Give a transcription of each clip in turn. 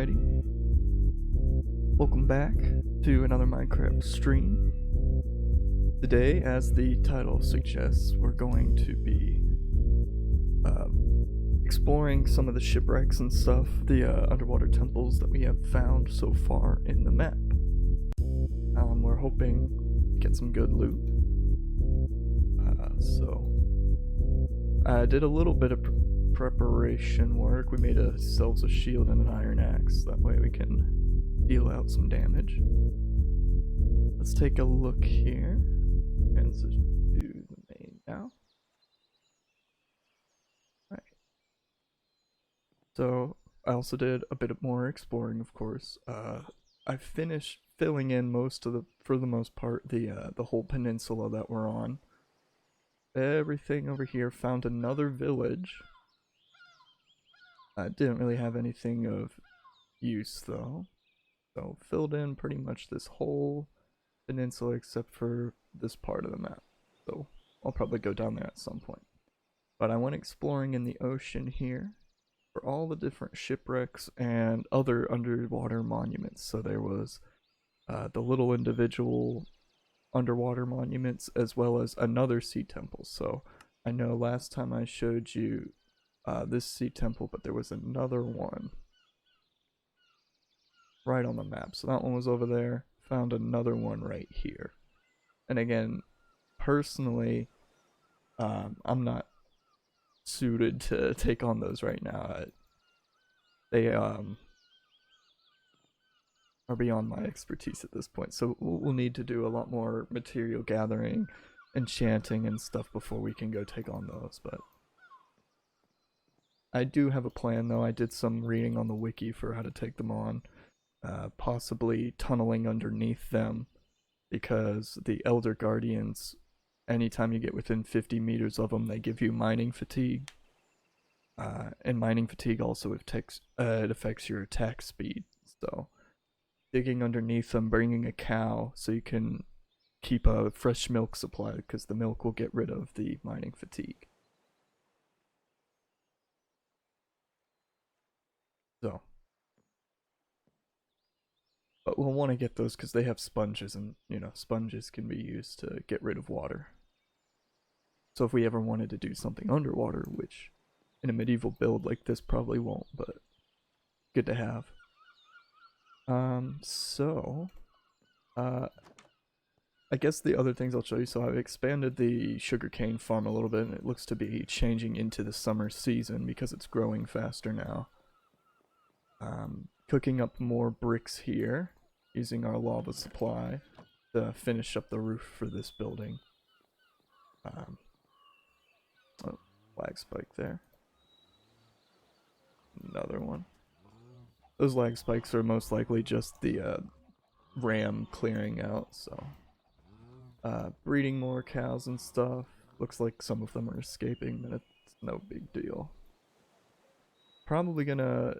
Alrighty, welcome back to another Minecraft stream. Today, as the title suggests, we're going to be exploring some of the shipwrecks and stuff, the underwater temples that we have found so far in the map. We're hoping to get some good loot. So I did a little bit of preparation work. We made ourselves a shield and an iron axe. That way we can deal out some damage. Let's take a look here. Transition to the main now. Right. So I also did a bit more exploring, of course. I finished filling in for the most part, the whole peninsula that we're on. Everything over here. Found another village. I didn't really have anything of use though, so filled in pretty much this whole peninsula except for this part of the map. So I'll probably go down there at some point. But I went exploring in the ocean here for all the different shipwrecks and other underwater monuments. So there was the little individual underwater monuments as well as another sea temple. So I know last time I showed you this sea temple, but there was another one right on the map. So that one was over there. Found another one right here. And again, personally, I'm not suited to take on those right now. They are beyond my expertise at this point. So we'll need to do a lot more material gathering, enchanting, and stuff before we can go take on those. But I do have a plan though. I did some reading on the wiki for how to take them on. Possibly tunneling underneath them, because the Elder Guardians, anytime you get within 50 meters of them, they give you mining fatigue. And mining fatigue also it affects your attack speed. So digging underneath them, bringing a cow so you can keep a fresh milk supply, because the milk will get rid of the mining fatigue. So, but we'll want to get those because they have sponges, and sponges can be used to get rid of water. So if we ever wanted to do something underwater, which in a medieval build like this probably won't, but good to have. I guess the other things I'll show you, so I've expanded the sugarcane farm a little bit, and it looks to be changing into the summer season because it's growing faster now. Cooking up more bricks here, using our lava supply to finish up the roof for this building. Oh, lag spike there. Another one. Those lag spikes are most likely just the ram clearing out, so. Breeding more cows and stuff. Looks like some of them are escaping, but it's no big deal. Probably gonna,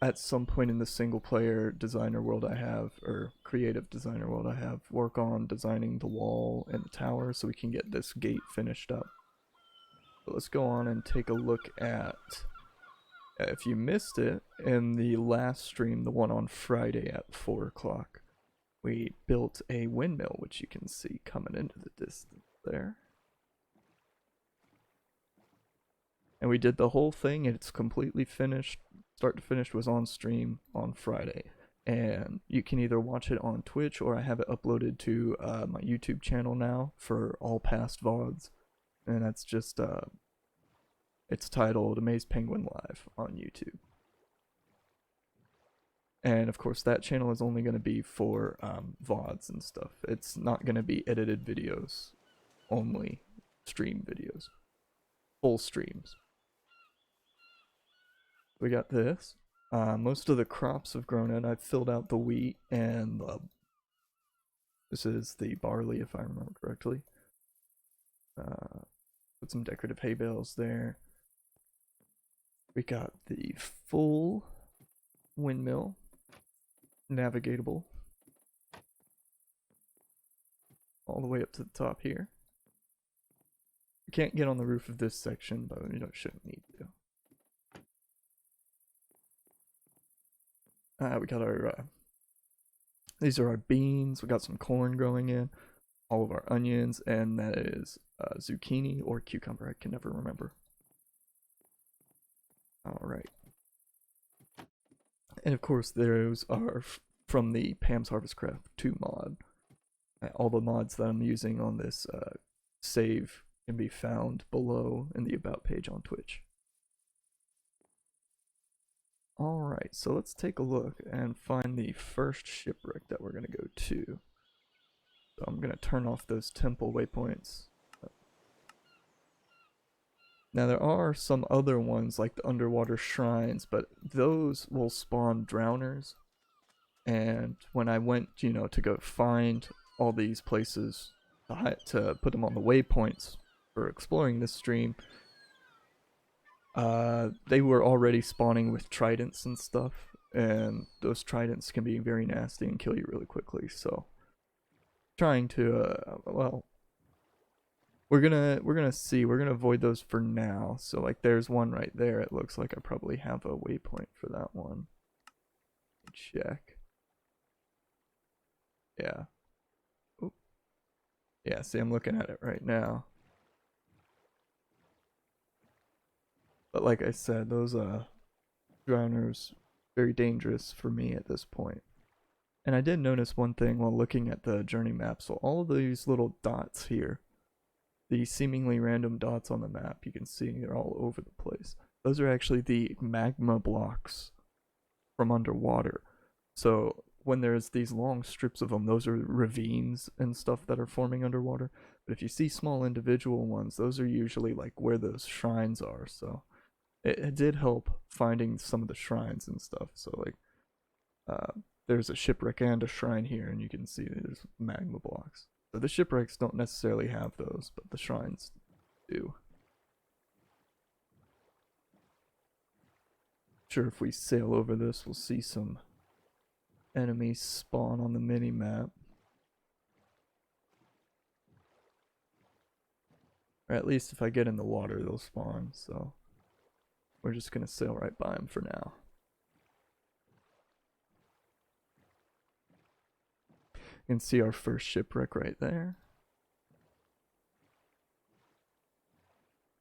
at some point in the single player designer world I have, or creative designer world I have, work on designing the wall and the tower so we can get this gate finished up. But let's go on and take a look at, if you missed it, in the last stream, the one on Friday at 4 o'clock, we built a windmill, which you can see coming into the distance there. And we did the whole thing, and it's completely finished. Start to finish was on stream on Friday. And you can either watch it on Twitch, or I have it uploaded to my YouTube channel now for all past VODs. And that's just, it's titled Amaze Penguin Live on YouTube. And of course that channel is only going to be for VODs and stuff. It's not going to be edited videos, only stream videos. Full streams. We got this. Most of the crops have grown in. I've filled out the wheat and this is the barley, if I remember correctly. Put some decorative hay bales there. We got the full windmill, navigatable, all the way up to the top here. You can't get on the roof of this section, but we shouldn't need to. We got our, these are our beans. We got some corn growing in, all of our onions, and that is zucchini or cucumber. I can never remember. All right. And of course, those are from the Pam's Harvest Craft 2 mod. All the mods that I'm using on this save can be found below in the About page on Twitch. Alright, so let's take a look and find the first shipwreck that we're going to go to. So I'm going to turn off those temple waypoints. Now there are some other ones like the underwater shrines, but those will spawn drowners. And when I went, you know, to go find all these places to put them on the waypoints for exploring this stream, they were already spawning with tridents and stuff, and those tridents can be very nasty and kill you really quickly. So, trying to, well, we're gonna see. We're gonna avoid those for now. So, like, there's one right there. It looks like I probably have a waypoint for that one. Check. Yeah. Oop. Yeah. See, I'm looking at it right now. But like I said, those drowners very dangerous for me at this point. And I did notice one thing while looking at the journey map. So all of these little dots here, these seemingly random dots on the map, you can see they're all over the place. Those are actually the magma blocks from underwater. So when there's these long strips of them, those are ravines and stuff that are forming underwater. But if you see small individual ones, those are usually like where those shrines are. So it did help finding some of the shrines and stuff. So like there's a shipwreck and a shrine here, and you can see there's magma blocks. So the shipwrecks don't necessarily have those, but the shrines do. Sure, if we sail over this, we'll see some enemies spawn on the mini map. Or at least if I get in the water, they'll spawn. So we're just gonna sail right by them for now. You can see our first shipwreck right there.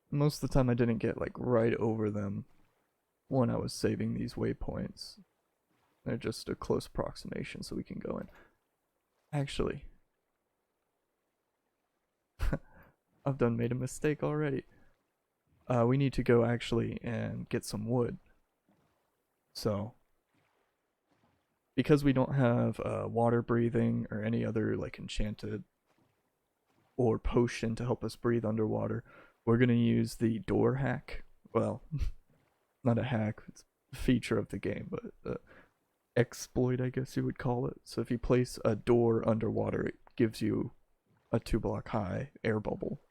Most of the time I didn't get like right over them when I was saving these waypoints. They're just a close approximation so we can go in. Actually, I've done made a mistake already. We need to go actually and get some wood. So, because we don't have water breathing or any other like enchanted or potion to help us breathe underwater, we're gonna use the door hack. Well, not a hack, it's a feature of the game, but exploit, I guess you would call it. So if you place a door underwater, it gives you a 2-block high air bubble.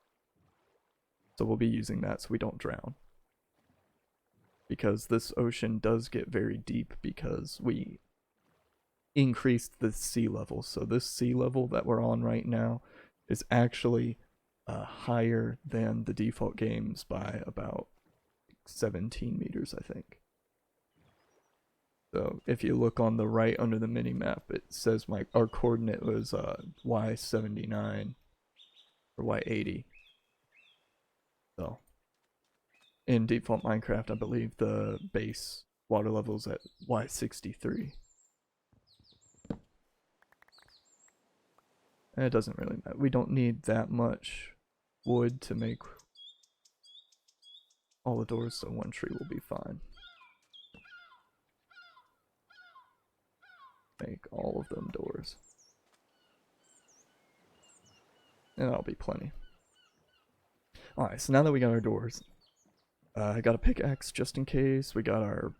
So we'll be using that so we don't drown. Because this ocean does get very deep because we increased the sea level. So this sea level that we're on right now is actually higher than the default games by about 17 meters, I think. So if you look on the right under the mini map, it says our coordinate was Y79 or Y80. So in default Minecraft, I believe the base water level is at Y63. And it doesn't really matter. We don't need that much wood to make all the doors, so one tree will be fine. Make all of them doors. And that'll be plenty. Alright, so now that we got our doors, I got a pickaxe just in case. We got our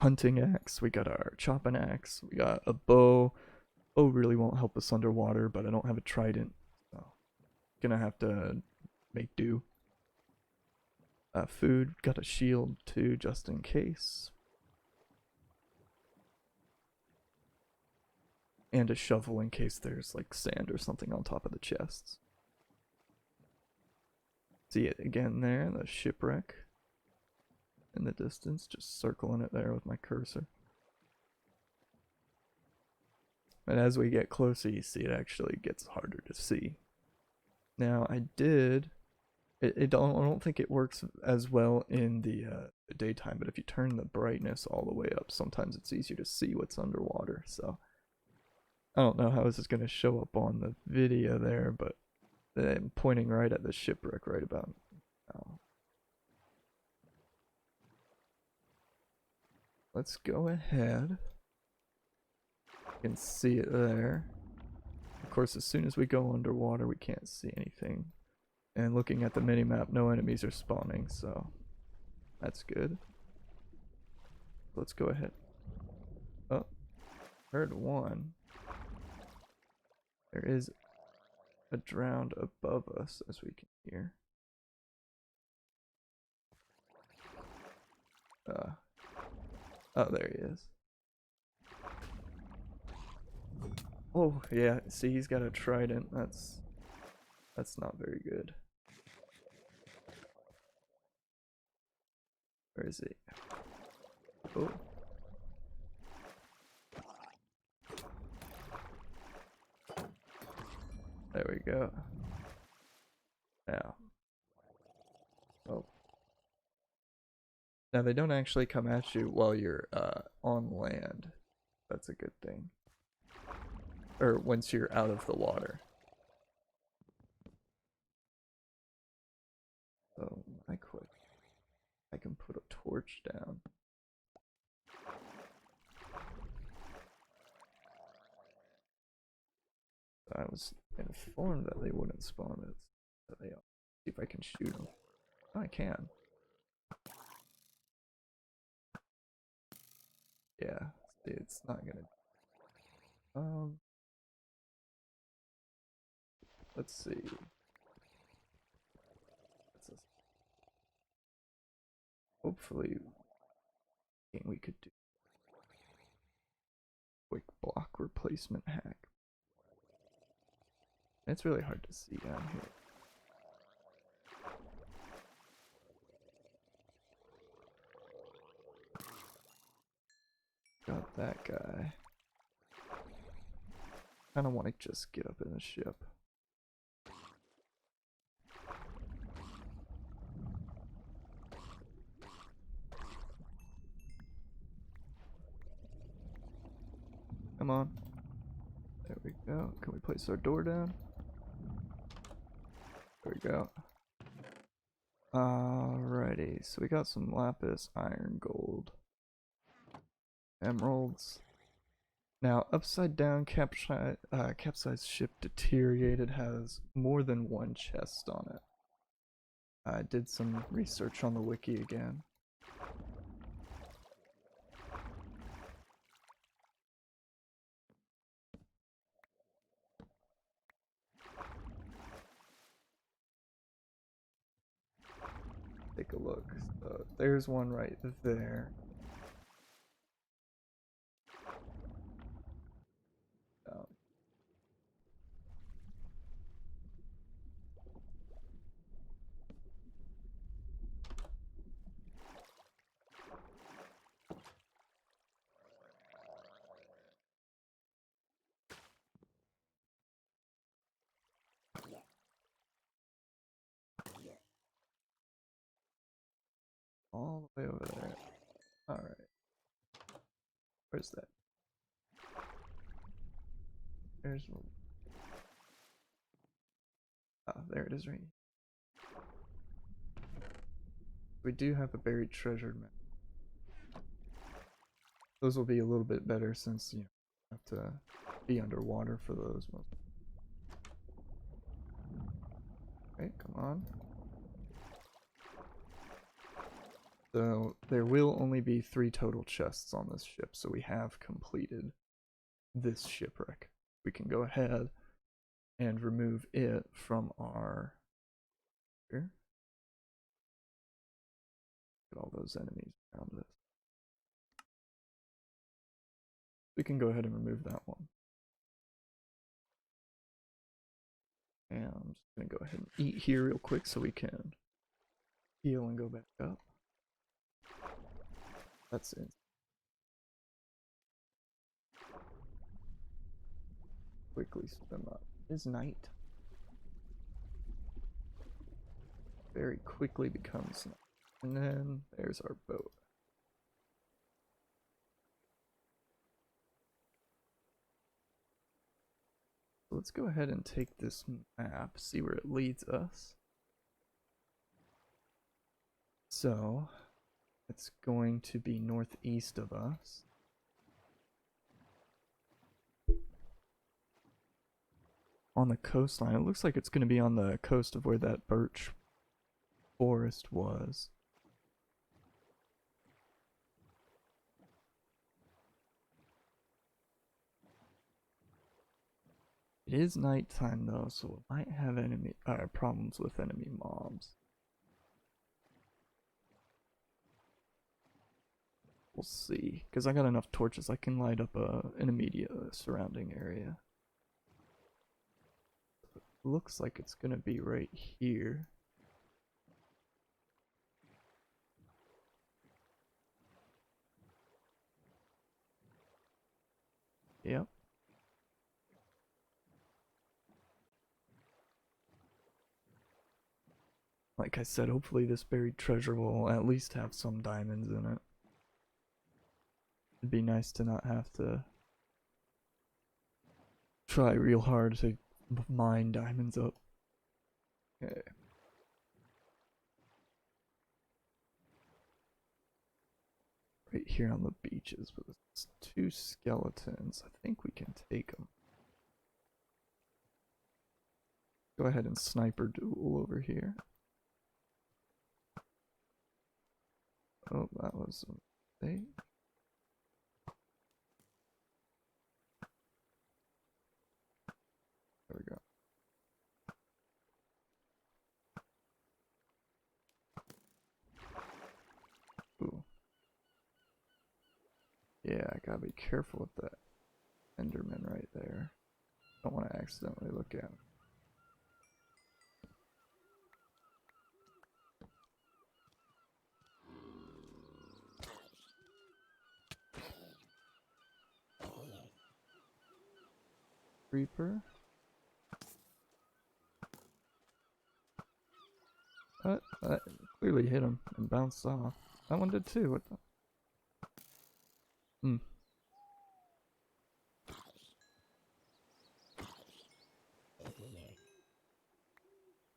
hunting axe. We got our chopping axe. We got a bow. Bow really won't help us underwater, but I don't have a trident. So gonna have to make do. Food. Got a shield too, just in case. And a shovel in case there's like sand or something on top of the chests. See it again there, the shipwreck in the distance, just circling it there with my cursor. And as we get closer, you see it actually gets harder to see. Now, I don't think it works as well in the daytime, but if you turn the brightness all the way up, sometimes it's easier to see what's underwater. So I don't know how this is going to show up on the video there, but I'm pointing right at the shipwreck right about now. Let's go ahead. You can see it there. Of course, as soon as we go underwater, we can't see anything. And looking at the minimap, no enemies are spawning, so that's good. Let's go ahead. Oh, heard one. There is a drowned above us, as we can hear. Oh, there he is. Oh, yeah, see, he's got a trident. That's not very good. Where is he? Oh. There we go. Now. Oh. Now, they don't actually come at you while you're on land. That's a good thing. Or once you're out of the water. So, I quit. I can put a torch down. I was informed that they wouldn't spawn it. So they are. See if I can shoot them. Oh, I can. Yeah. See, it's not gonna. Let's see. Hopefully, we could do quick block replacement hack. It's really hard to see down here. Got that guy. Kinda want to just get up in the ship. Come on. There we go. Can we place our door down? There we go. Alrighty, so we got some lapis, iron, gold, emeralds. Now, upside down capsized ship deteriorated has more than one chest on it. I did some research on the wiki again. Take a look. So there's one right there. All the way over there. Alright. Where's that? There's one. Ah, there it is right here. We do have a buried treasure map. Those will be a little bit better since you have to be underwater for those ones. Okay, come on. So there will only be 3 total chests on this ship, so we have completed this shipwreck. We can go ahead and remove it from our here. Get all those enemies around us. We can go ahead and remove that one. And I'm just gonna go ahead and eat here real quick so we can heal and go back up. That's it. quickly swim up. It is night. Very quickly becomes night. And then there's our boat. So let's go ahead and take this map, see where it leads us. So it's going to be northeast of us. On the coastline. It looks like it's going to be on the coast of where that birch forest was. It is nighttime though, so it might have enemy problems with enemy mobs. We'll see, because I got enough torches I can light up an immediate surrounding area. Looks like it's gonna be right here. Yep. Like I said, hopefully this buried treasure will at least have some diamonds in it. It'd be nice to not have to try real hard to mine diamonds up. Okay. Right here on the beaches with 2 skeletons. I think we can take them. Go ahead and sniper duel over here. Oh, that was a mistake. There we go. Ooh. Yeah, I gotta be careful with that Enderman right there. Don't want to accidentally look at him. Reaper. That clearly hit him and bounced off. That one did too. What the? Hmm.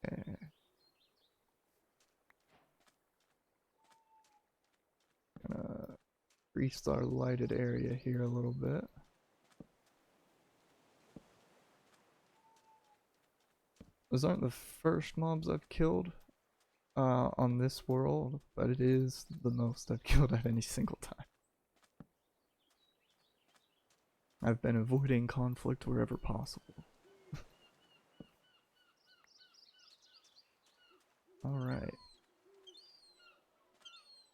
Okay. Gonna increase our lighted area here a little bit. Those aren't the first mobs I've killed on this world, but it is the most I've killed at any single time. I've been avoiding conflict wherever possible. Alright.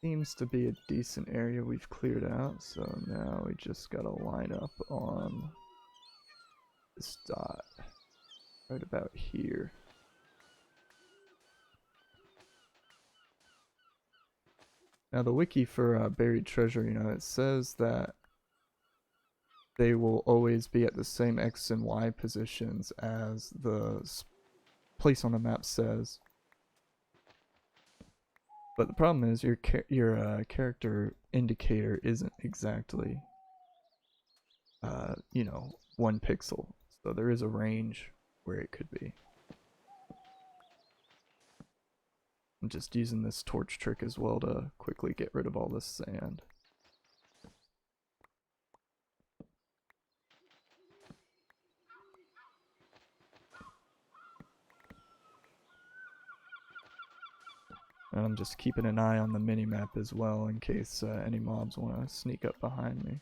Seems to be a decent area we've cleared out, so now we just gotta line up on this dot. Right about here. Now the wiki for buried treasure, you know, it says that they will always be at the same X and Y positions as the place on the map says. But the problem is your character indicator isn't exactly, you know, 1 pixel. So there is a range where it could be. I'm just using this torch trick as well to quickly get rid of all this sand. And I'm just keeping an eye on the minimap as well in case any mobs want to sneak up behind me.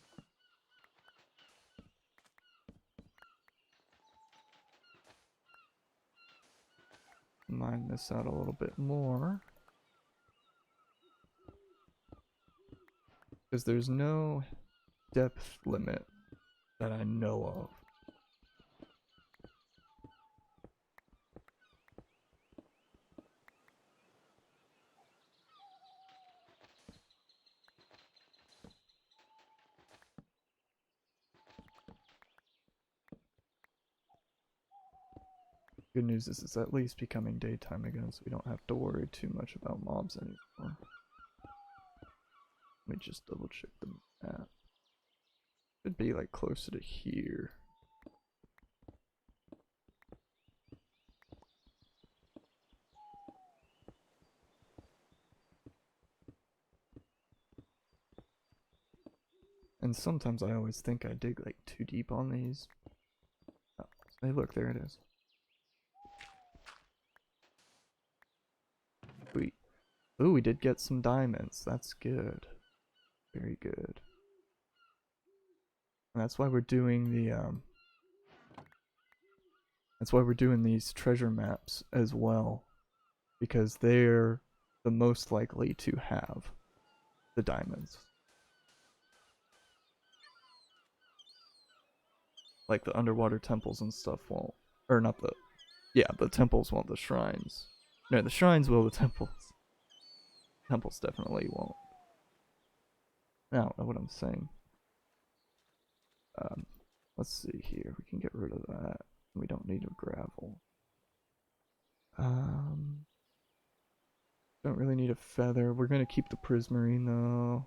Mine this out a little bit more. Because there's no depth limit that I know of. Good news is it's at least becoming daytime again, so we don't have to worry too much about mobs anymore. Let me just double check the map. Should be like closer to here. And sometimes I always think I dig like too deep on these. Oh, hey look, there it is. Sweet. Ooh, we did get some diamonds. That's good. Very good. And that's why we're doing the that's why we're doing these treasure maps as well. Because they're the most likely to have the diamonds. Like the underwater temples and stuff won't. Or not the... Yeah, the temples won't, the shrines. No, the shrines will, the temples. Temples definitely won't. I don't know what I'm saying. Let's see here. We can get rid of that. We don't need a gravel. Don't really need a feather. We're gonna keep the prismarine though.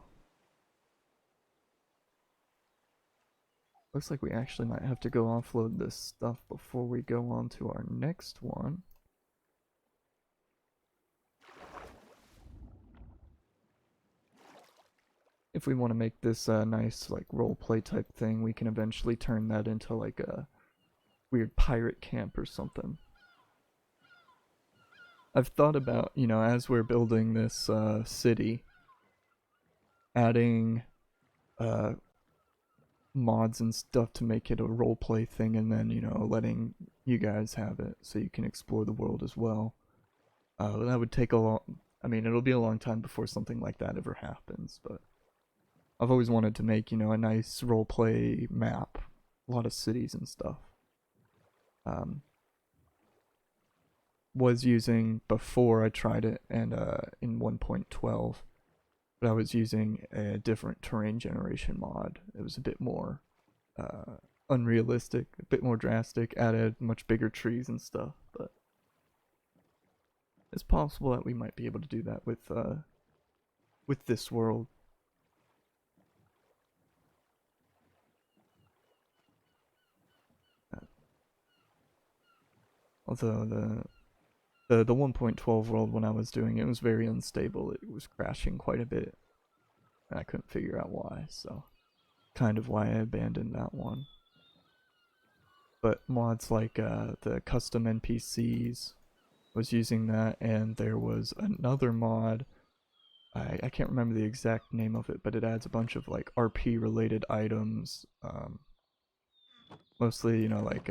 Looks like we actually might have to go offload this stuff before we go on to our next one. If we want to make this a nice like roleplay type thing, we can eventually turn that into like a weird pirate camp or something. I've thought about, you know, as we're building this city, adding mods and stuff to make it a roleplay thing, and then, you know, letting you guys have it so you can explore the world as well. That would take a long... I mean, it'll be a long time before something like that ever happens, but I've always wanted to make, you know, a nice roleplay map. A lot of cities and stuff. Was using before I tried it, and in 1.12, but I was using a different terrain generation mod. It was a bit more unrealistic, a bit more drastic, added much bigger trees and stuff, but it's possible that we might be able to do that with this world. Although the 1.12 world, when I was doing it, was very unstable. It was crashing quite a bit, and I couldn't figure out why, so kind of why I abandoned that one. But mods like the custom NPCs was using that, and there was another mod, I can't remember the exact name of it, but it adds a bunch of like RP related items, mostly, you know, like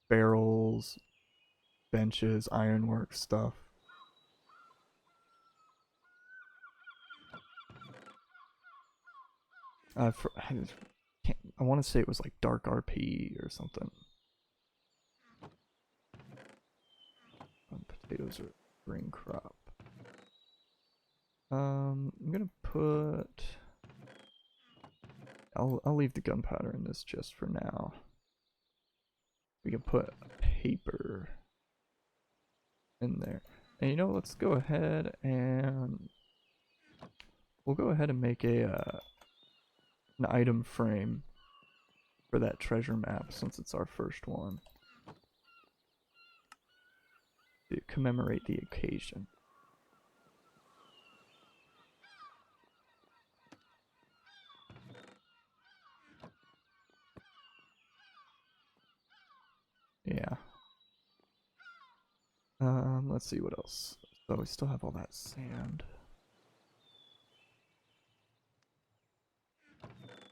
barrels, benches, ironwork stuff. I want to say it was like dark RP or something. Potatoes are green crop. I'm gonna put... I'll leave the gunpowder in this just for now. We can put paper in there. And you know, let's go ahead and... We'll go ahead and make a an item frame for that treasure map, since it's our first one, to commemorate the occasion. Yeah. Let's see what else. So we still have all that sand.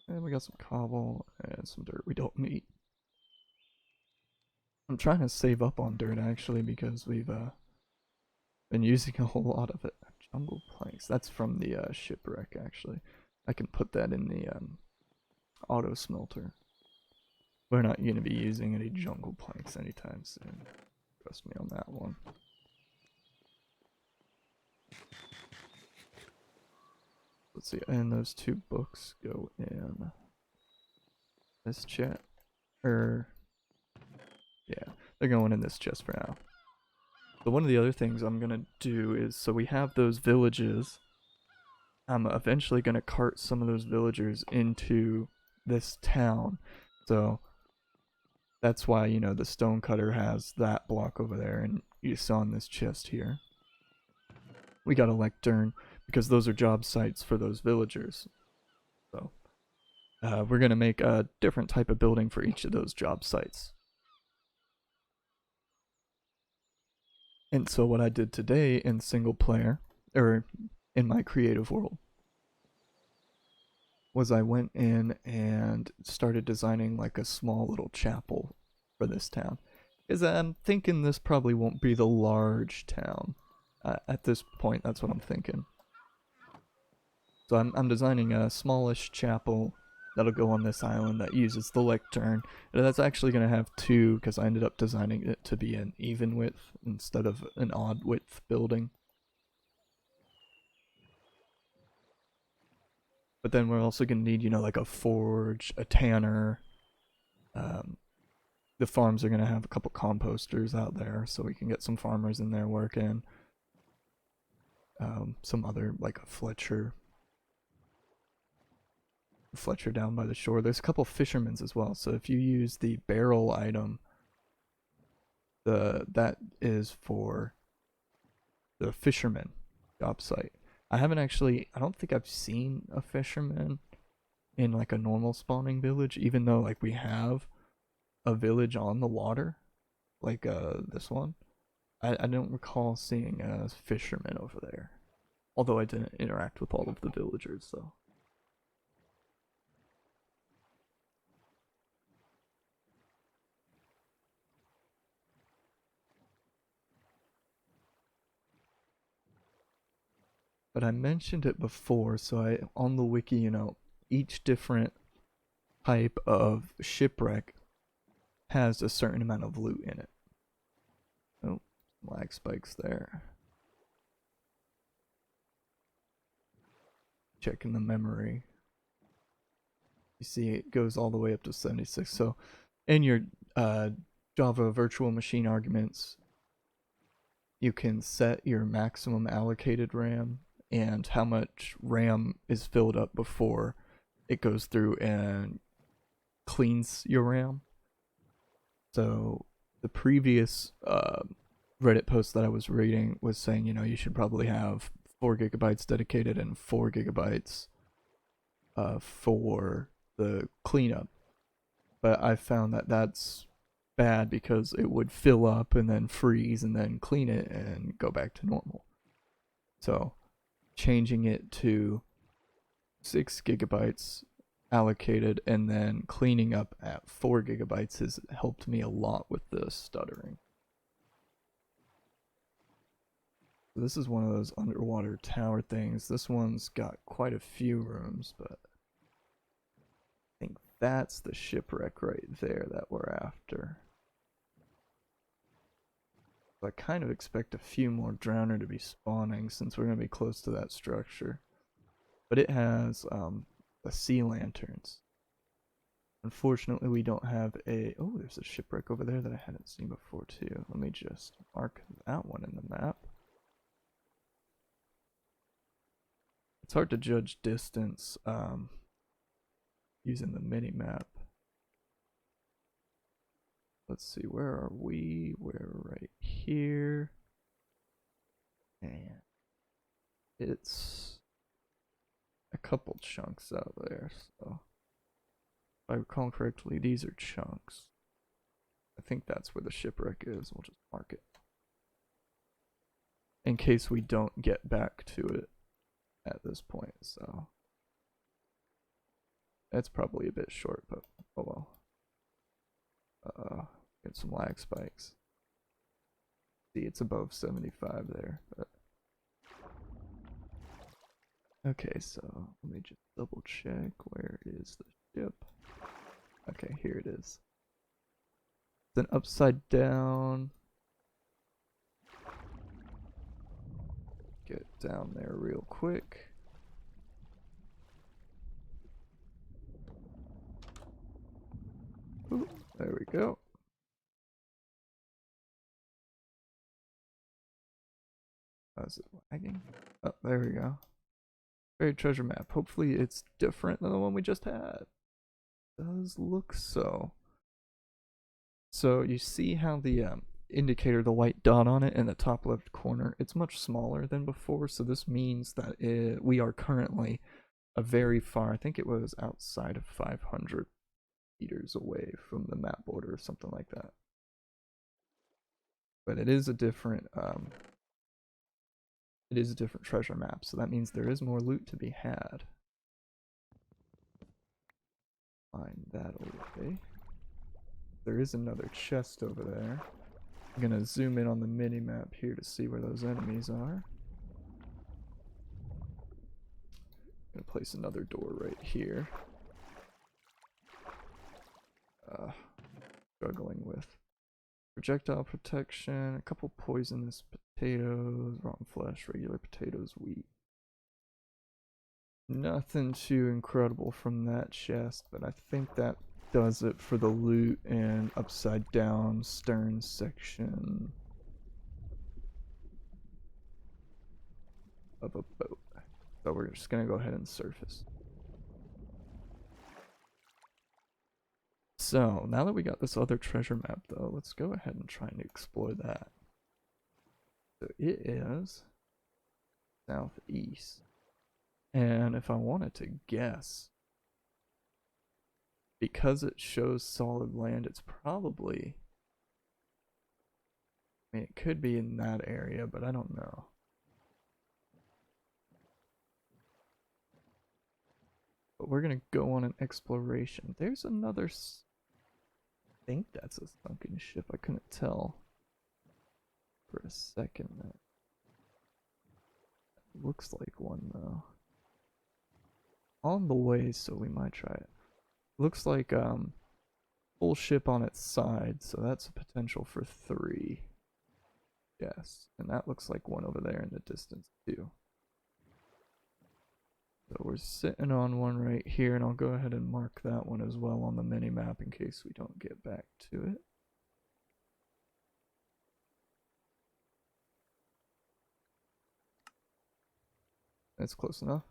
And we got some cobble and some dirt we don't need. I'm trying to save up on dirt actually, because we've been using a whole lot of it. Jungle planks. That's from the shipwreck actually. I can put that in the auto smelter. We're not going to be using any jungle planks anytime soon. Trust me on that one. Let's see, and those two books go in this chat. Yeah, they're going in this chest for now. So one of the other things I'm gonna do is, so we have those villages. I'm eventually gonna cart some of those villagers into this town. So that's why, you know, the stonecutter has that block over there, and you saw in this chest here. We got a lectern because those are job sites for those villagers. So we're gonna make a different type of building for each of those job sites. And so what I did today in single player, or in my creative world, was I went in and started designing like a small little chapel for this town. Because I'm thinking this probably won't be the large town. At this point, that's what I'm thinking. So I'm designing a smallish chapel that'll go on this island that uses the lectern. And that's actually going to have two, because I ended up designing it to be an even width instead of an odd width building. But then we're also going to need, you know, like a forge, a tanner. The farms are going to have a couple composters out there, so we can get some farmers in there working. Some other, like a Fletcher down by the shore. There's a couple fishermen's as well. So if you use the barrel item, that is for the fisherman job site. I don't think I've seen a fisherman in like a normal spawning village, even though like we have a village on the water, like this one. I don't recall seeing a fisherman over there. Although I didn't interact with all of the villagers, so. But I mentioned it before, so on the wiki, you know, each different type of shipwreck has a certain amount of loot in it. Oh, lag spikes there. Checking the memory. You see it goes all the way up to 76. So in your Java virtual machine arguments, you can set your maximum allocated RAM and how much RAM is filled up before it goes through and cleans your RAM. So the previous Reddit post that I was reading was saying, you know, you should probably have 4 gigabytes dedicated and 4 gigabytes for the cleanup. But I found that that's bad because it would fill up and then freeze and then clean it and go back to normal. So changing it to 6 gigabytes allocated and then cleaning up at 4 gigabytes has helped me a lot with the stuttering. This is one of those underwater tower things. This one's got quite a few rooms, but I think that's the shipwreck right there that we're after. So I kind of expect a few more drowner to be spawning since we're going to be close to that structure. But it has the sea lanterns. Unfortunately, we don't have a... Oh, there's a shipwreck over there that I hadn't seen before too. Let me just mark that one in the map. It's hard to judge distance using the mini map. Let's see, where are we? We're right here. And it's a couple chunks out there, so if I recall correctly, these are chunks. I think that's where the shipwreck is. We'll just mark it in case we don't get back to it at this point, so it's probably a bit short, but oh well. Get some lag spikes. See, it's above 75 there, but okay, so let me just double check. Where is the ship? Okay, here it is. It's an upside down. Get down there real quick. Ooh, there we go. is it lagging? Oh, there we go. Buried treasure map. Hopefully it's different than the one we just had. Does look so. So you see how the indicator, the white dot on it in the top left corner, it's much smaller than before. So this means that we are currently a very far, I think it was outside of 500 meters away from the map border or something like that. But it is a different treasure map, so that means there is more loot to be had. Find that away. There is another chest over there. I'm gonna zoom in on the mini map here to see where those enemies are. Gonna place another door right here. Struggling with projectile protection, a couple poisonous potatoes, rotten flesh, regular potatoes, wheat. Nothing too incredible from that chest, but I think that does it for the loot and upside down stern section of a boat. So we're just gonna go ahead and surface. So now that we got this other treasure map though, let's go ahead and try and explore that. So it is southeast. And if I wanted to guess, because it shows solid land, it's probably, I mean, it could be in that area, but I don't know. But we're gonna go on an exploration. There's another, I think that's a sunken ship. I couldn't tell for a second. That looks like one though. On the way, so we might try it. Looks like full ship on its side, so that's a potential for 3. Yes, and that looks like one over there in the distance too. So we're sitting on one right here, and I'll go ahead and mark that one as well on the mini map in case we don't get back to it. That's close enough.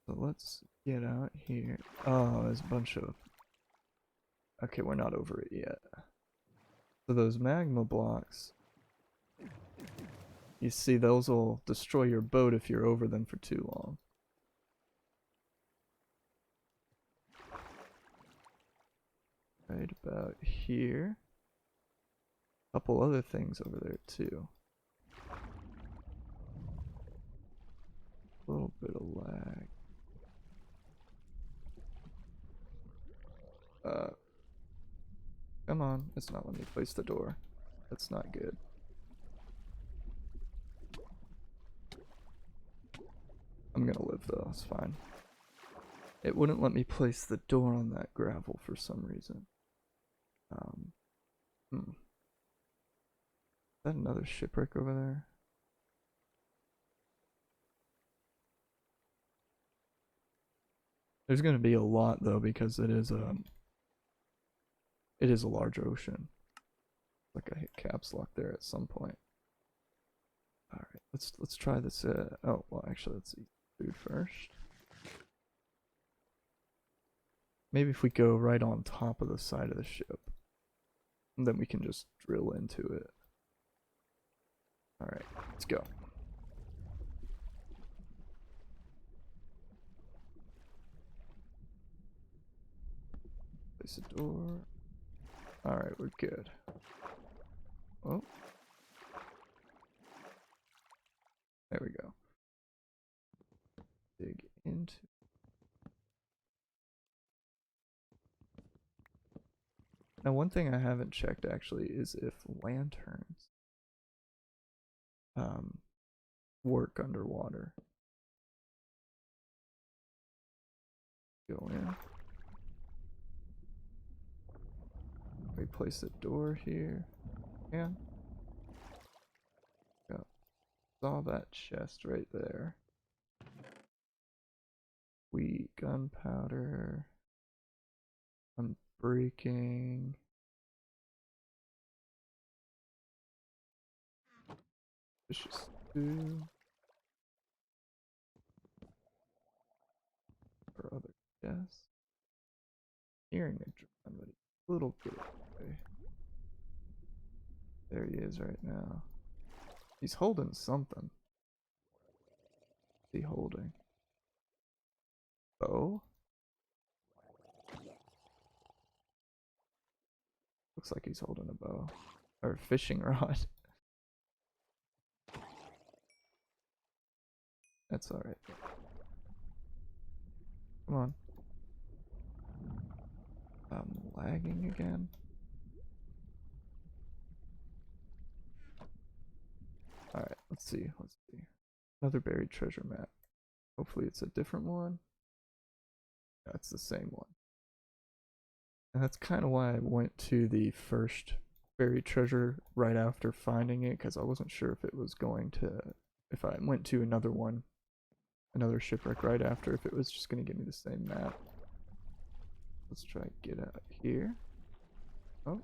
So let's get out here. Oh, there's a bunch of... Okay, we're not over it yet. So those magma blocks, you see those will destroy your boat if you're over them for too long. Right about here. A couple other things over there too. A little bit of lag. Come on, it's not letting me place the door. That's not good. I'm gonna live though, it's fine. It wouldn't let me place the door on that gravel for some reason. Is that another shipwreck over there? There's gonna be a lot though because it is a large ocean. Like I hit caps lock there at some point. All right, let's try this. Oh well, actually, let's eat food first. Maybe if we go right on top of the side of the ship, and then we can just drill into it. All right, let's go. Place a door. All right, we're good. Oh. There we go. Dig into. Now, one thing I haven't checked actually is if lanterns work underwater. Go in. Replace the door here. And go. Saw that chest right there. Wheat, gunpowder. I'm breaking. Vicious 2 for other guests. Hearing a drone, but a little bit away. There he is right now. He's holding something. What's he holding? Bow? Looks like he's holding a bow. Or a fishing rod. That's alright. Come on. I'm lagging again. Alright, let's see. Let's see. Another buried treasure map. Hopefully it's a different one. Yeah, it's the same one. And that's kind of why I went to the first buried treasure right after finding it, because I wasn't sure if it was going to, if I went to another one, another shipwreck right after, if it was just going to give me the same map. Let's try get out here. Oh,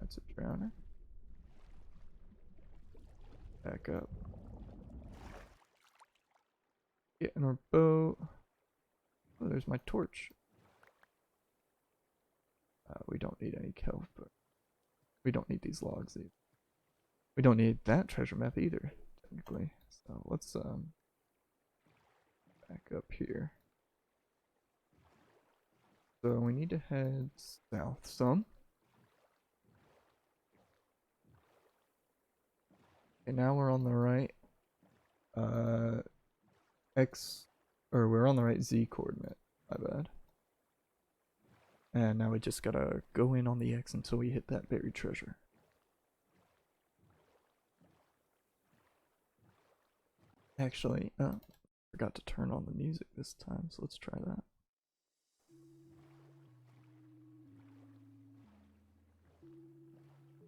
that's a drowner. Back up. Get in our boat. Oh, there's my torch. We don't need any kelp, but we don't need these logs either. We don't need that treasure map either, technically. So let's back up here. So we need to head south some. And now we're on the right we're on the right Z coordinate, my bad. And now we just gotta go in on the X until we hit that buried treasure. Actually, forgot to turn on the music this time, so let's try that.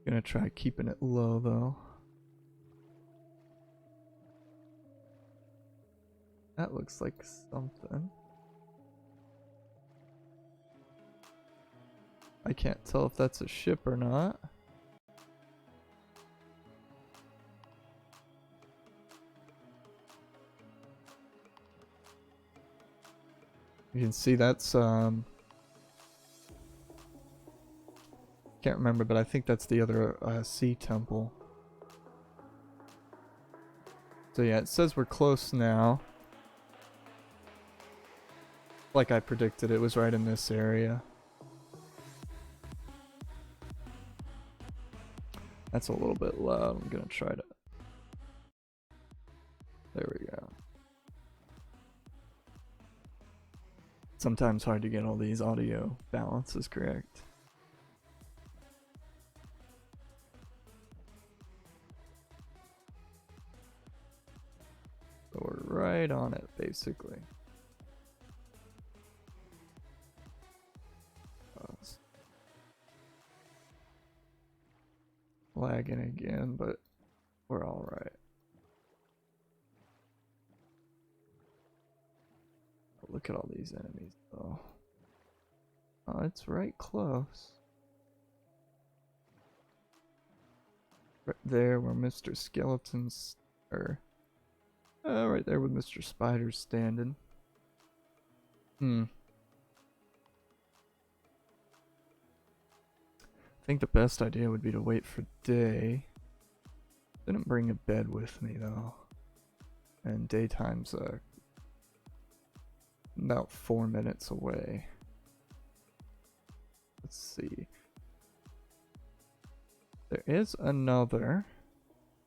Gonna try keeping it low though. That looks like something. I can't tell if that's a ship or not. You can see that's can't remember, but I think that's the other sea temple. So yeah, it says we're close now. Like I predicted, it was right in this area. That's a little bit loud. I'm gonna try to. There we go. Sometimes hard to get all these audio balances correct. So we're right on it, basically. Lagging again, but we're all right. Look at all these enemies, though. Oh, it's right close. Right there where Mr. Skeleton's, or right there with Mr. Spider's standing. I think the best idea would be to wait for day. Didn't bring a bed with me though. And daytime's about 4 minutes away. Let's see. There is another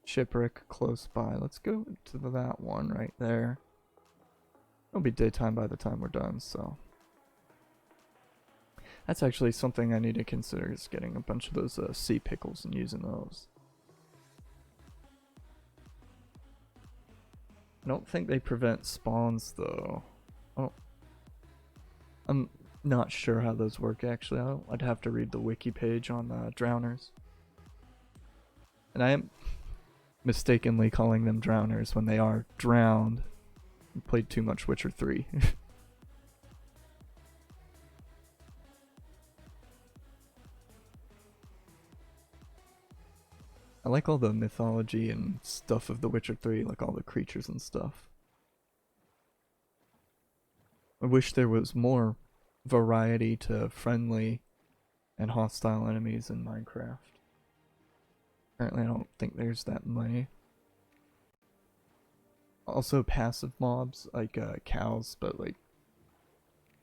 shipwreck close by. Let's go to that one right there. It'll be daytime by the time we're done, so. That's actually something I need to consider, is getting a bunch of those sea pickles and using those. I don't think they prevent spawns though. I'm not sure how those work actually. I'd have to read the wiki page on drowners. And I am mistakenly calling them drowners when they are drowned. I played too much Witcher 3. I like all the mythology and stuff of The Witcher 3, like all the creatures and stuff. I wish there was more variety to friendly and hostile enemies in Minecraft. Apparently I don't think there's that many. Also passive mobs, like cows, but like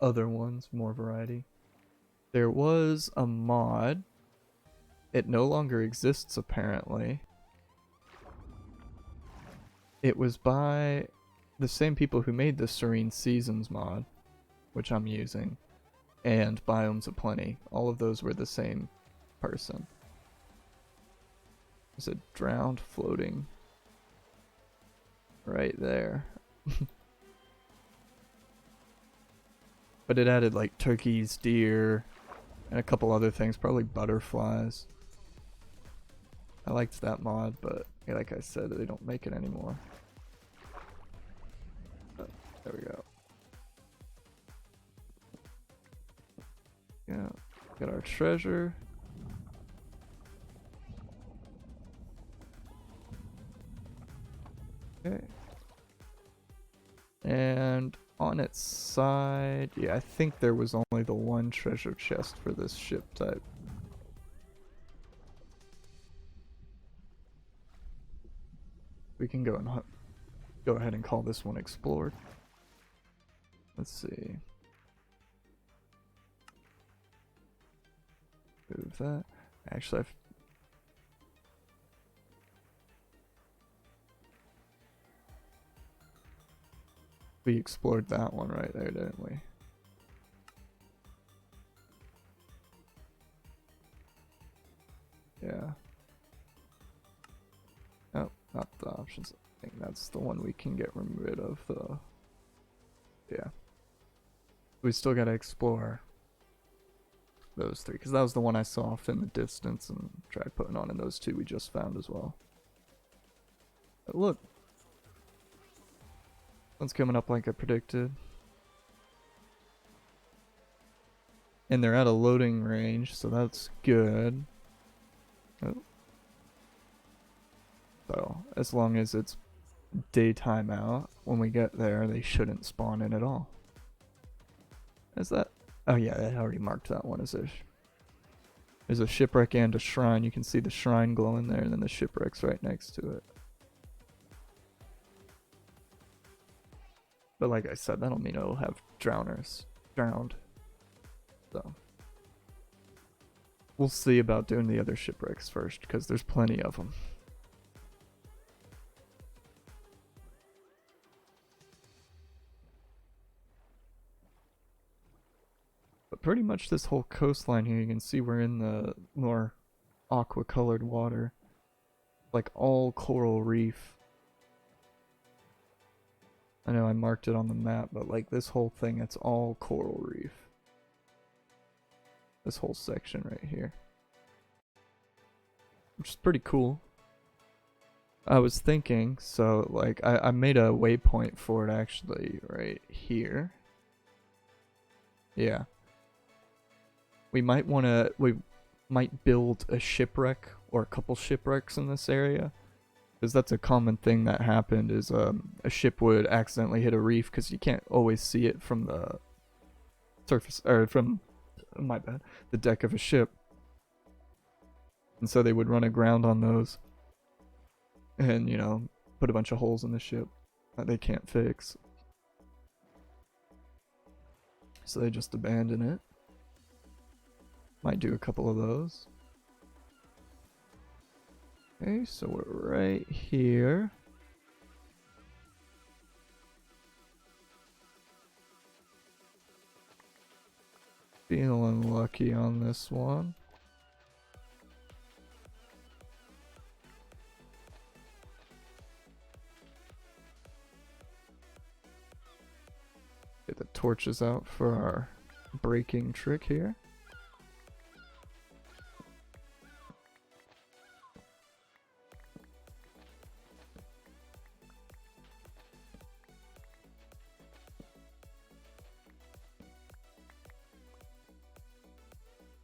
other ones, more variety. There was a mod. It no longer exists apparently. It was by the same people who made the Serene Seasons mod, which I'm using, and Biomes Aplenty. All of those were the same person. There's a drowned floating right there. But it added like turkeys, deer, and a couple other things, probably butterflies. I liked that mod, but like I said, they don't make it anymore. Oh, there we go. Yeah, got our treasure. Okay. And on its side, yeah, I think there was only the one treasure chest for this ship type. We can go and go ahead and call this one explored. Let's see. Move that. Actually, we explored that one right there, didn't we? Yeah. Oh, not the options. I think that's the one we can get rid of, though. Yeah. We still gotta explore those three, because that was the one I saw off in the distance and tried putting on in those two we just found as well. But look. One's coming up like I predicted. And they're at a loading range, so that's good. Oh. So, as long as it's daytime out, when we get there, they shouldn't spawn in at all. Is that? Oh yeah, I already marked that one as there's a shipwreck and a shrine. You can see the shrine glowing there, and then the shipwreck's right next to it. But like I said, that'll mean it'll have drowned. So we'll see about doing the other shipwrecks first, because there's plenty of them. But pretty much this whole coastline here, you can see we're in the more aqua colored water. Like all coral reef. I know I marked it on the map, but like this whole thing, it's all coral reef. This whole section right here. Which is pretty cool. I was thinking, so like I made a waypoint for it actually right here. Yeah. We might build a shipwreck or a couple shipwrecks in this area. Because that's a common thing that happened is a ship would accidentally hit a reef because you can't always see it from the surface, or from, my bad, the deck of a ship. And so they would run aground on those and, you know, put a bunch of holes in the ship that they can't fix. So they just abandon it. Might do a couple of those. Okay, so we're right here. Feeling lucky on this one. Get the torches out for our breaking trick here.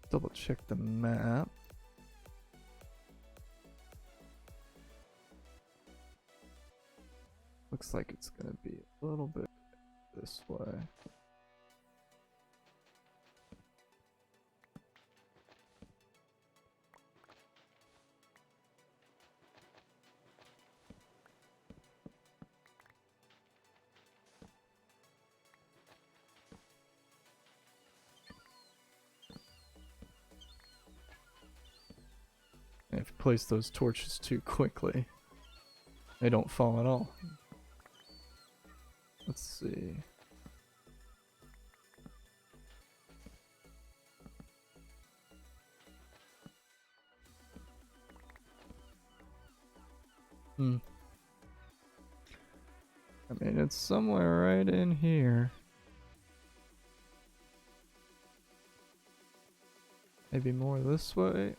Double check the map. looks like it's gonna be a little bit this way. If you place those torches too quickly, they don't fall at all. Let's see. I mean, it's somewhere right in here. Maybe more this way.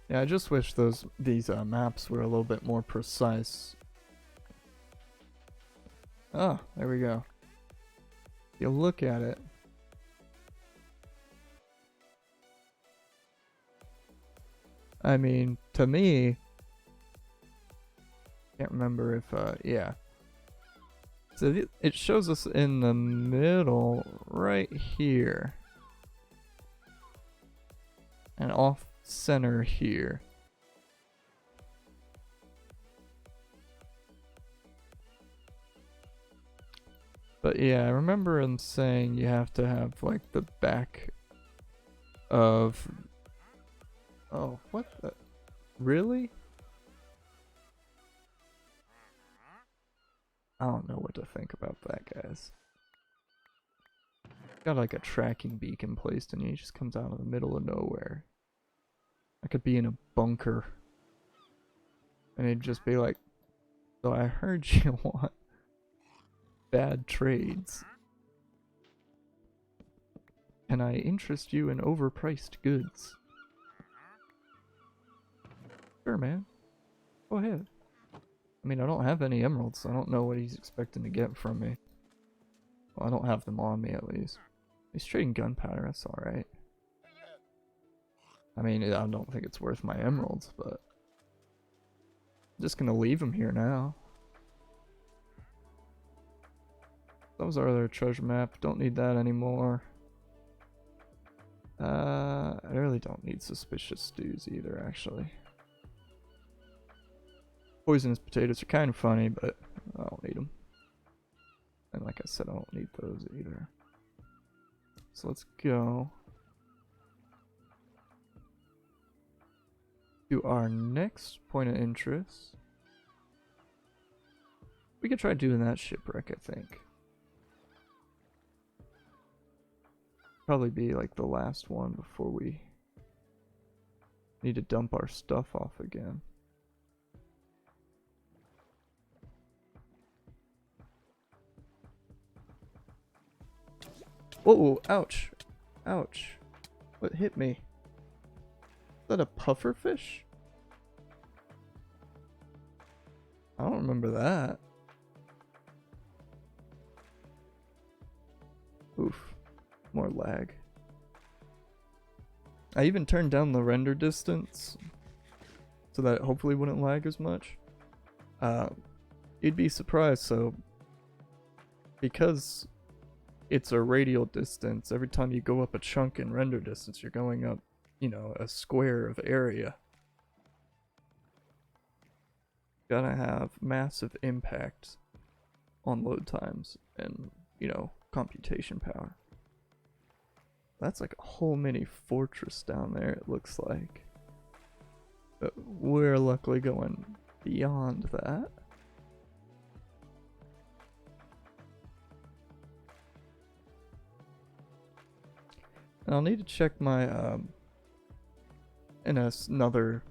Yeah, I just wish these maps were a little bit more precise. Oh, there we go. If you look at it. I mean, to me, can't remember if, yeah. So it shows us in the middle right here. And off center here. But yeah, I remember him saying you have to have like the back of... Oh, what the... Really? I don't know what to think about that, guys. Got like a tracking beacon placed and he just comes out of the middle of nowhere. I could be in a bunker. And he'd just be like, so I heard you want bad trades. And I interest you in overpriced goods. Sure, man. Go ahead. I mean, I don't have any emeralds, so I don't know what he's expecting to get from me. Well, I don't have them on me, at least. He's trading gunpowder, that's alright. I mean, I don't think it's worth my emeralds, but... I'm just gonna leave him here now. That was our other treasure map. Don't need that anymore. I really don't need suspicious stews either, actually. Poisonous potatoes are kind of funny, but I don't need them. And like I said, I don't need those either. So let's go to our next point of interest. We could try doing that shipwreck, I think. Probably be like the last one before we need to dump our stuff off again. Whoa, ouch. Ouch. What hit me? Is that a pufferfish? I don't remember that. Oof. More lag. I even turned down the render distance so that it hopefully wouldn't lag as much. You'd be surprised, so because it's a radial distance, every time you go up a chunk in render distance, you're going up, you know, a square of area. Gotta have massive impact on load times and, you know, computation power. That's like a whole mini fortress down there, it looks like. But we're luckily going beyond that. And I'll need to check my, in another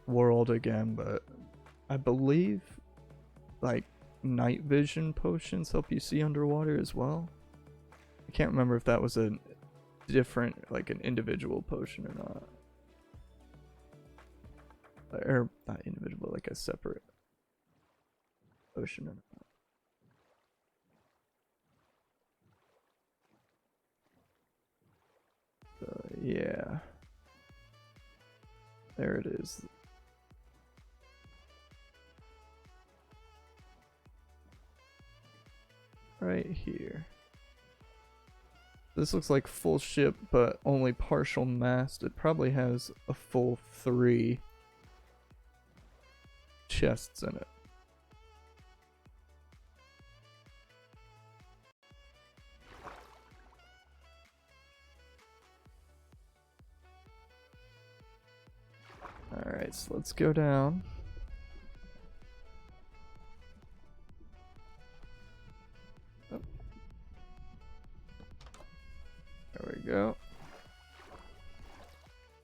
world again, but I believe, like, night vision potions help you see underwater as well. I can't remember if that was a different, like an individual potion or not. Or not individual, like a separate potion or not. So, yeah. There it is. Right here. This looks like full ship, but only partial mast. It probably has a full 3 chests in it. Alright, so let's go down. Oh. There we go.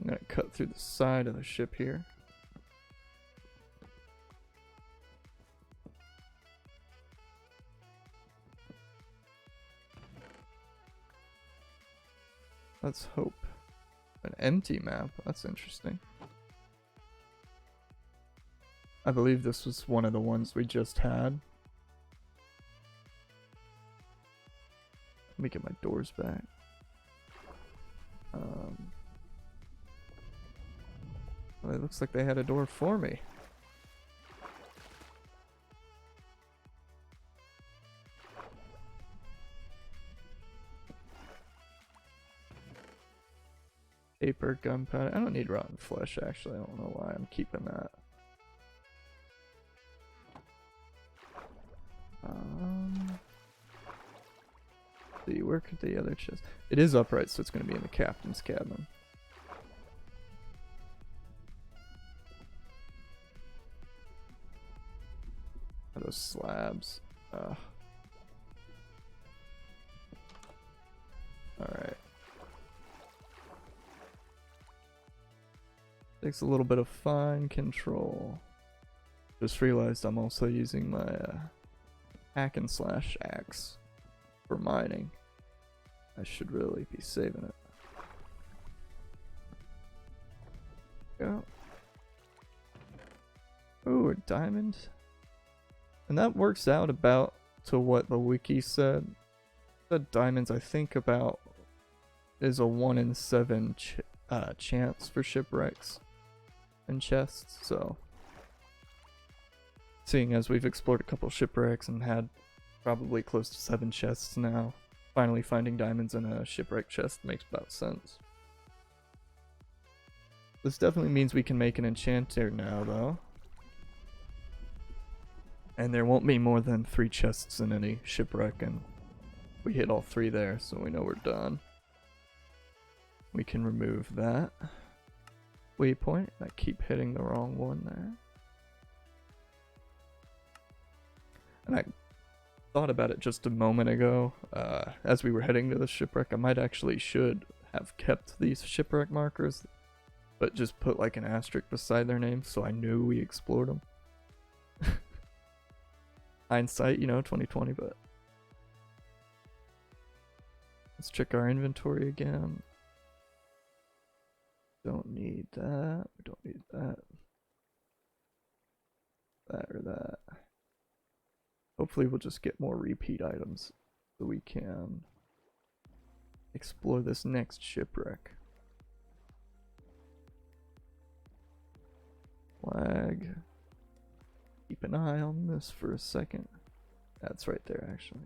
I'm gonna cut through the side of the ship here. Let's hope. An empty map, that's interesting. I believe this was one of the ones we just had. Let me get my doors back. Well, it looks like they had a door for me. Paper, gunpowder. I don't need rotten flesh, actually. I don't know why I'm keeping that. See, where could the other chest? It is upright, so it's going to be in the captain's cabin. Are those slabs? Alright. Takes a little bit of fine control. Just realized I'm also using my hack and slash axe for mining. I should really be saving it. Go. Ooh, a diamond. And that works out about to what the wiki said. The diamonds, I think, about is a 1 in 7 chance for shipwrecks and chests. So, seeing as we've explored a couple shipwrecks and had probably close to 7 chests now, finally finding diamonds in a shipwreck chest makes about sense. This definitely means we can make an enchanter now, though. And there won't be more than 3 chests in any shipwreck, and we hit all 3 there, so we know we're done. We can remove that waypoint. I keep hitting the wrong one there. And I thought about it just a moment ago. As we were heading to the shipwreck, I might actually should have kept these shipwreck markers, but just put like an asterisk beside their names so I knew we explored them. Hindsight, you know, 2020, but let's check our inventory again. Don't need that. We don't need that. That or that. Hopefully we'll just get more repeat items so we can explore this next shipwreck. Flag. Keep an eye on this for a second. That's right there, actually.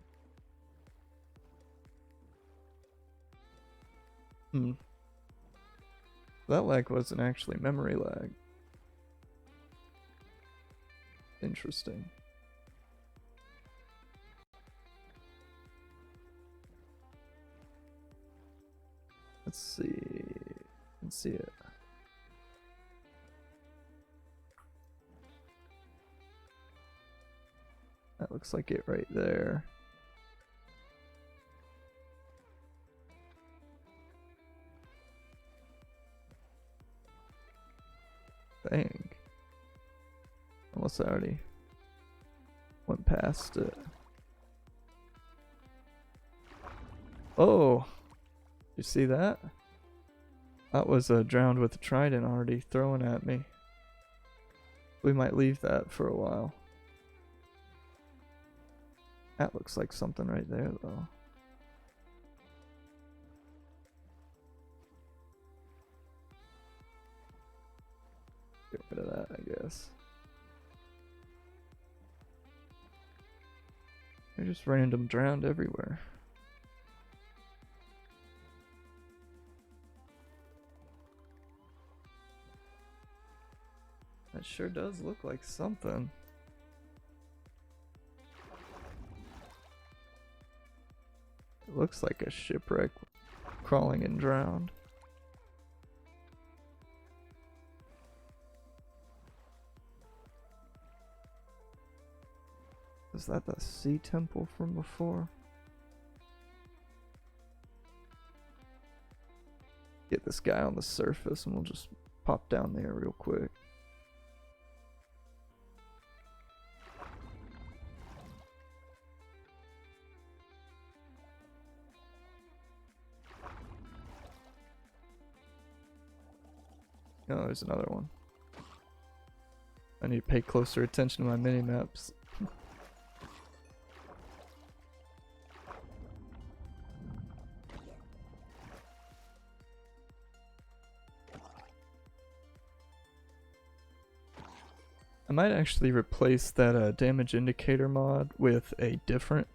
That lag wasn't actually memory lag. Interesting. Let's see. I can see it. That looks like it right there. Dang. Unless I already went past it. Oh! You see that? That was a drowned with a trident already throwing at me. We might leave that for a while. That looks like something right there, though. rid of that, I guess. They're just random drowned everywhere. That sure does look like something. It looks like a shipwreck crawling and drowned. Is that the sea temple from before? Get this guy on the surface and we'll just pop down there real quick. Oh, there's another one. I need to pay closer attention to my mini-maps. I might actually replace that damage indicator mod with a different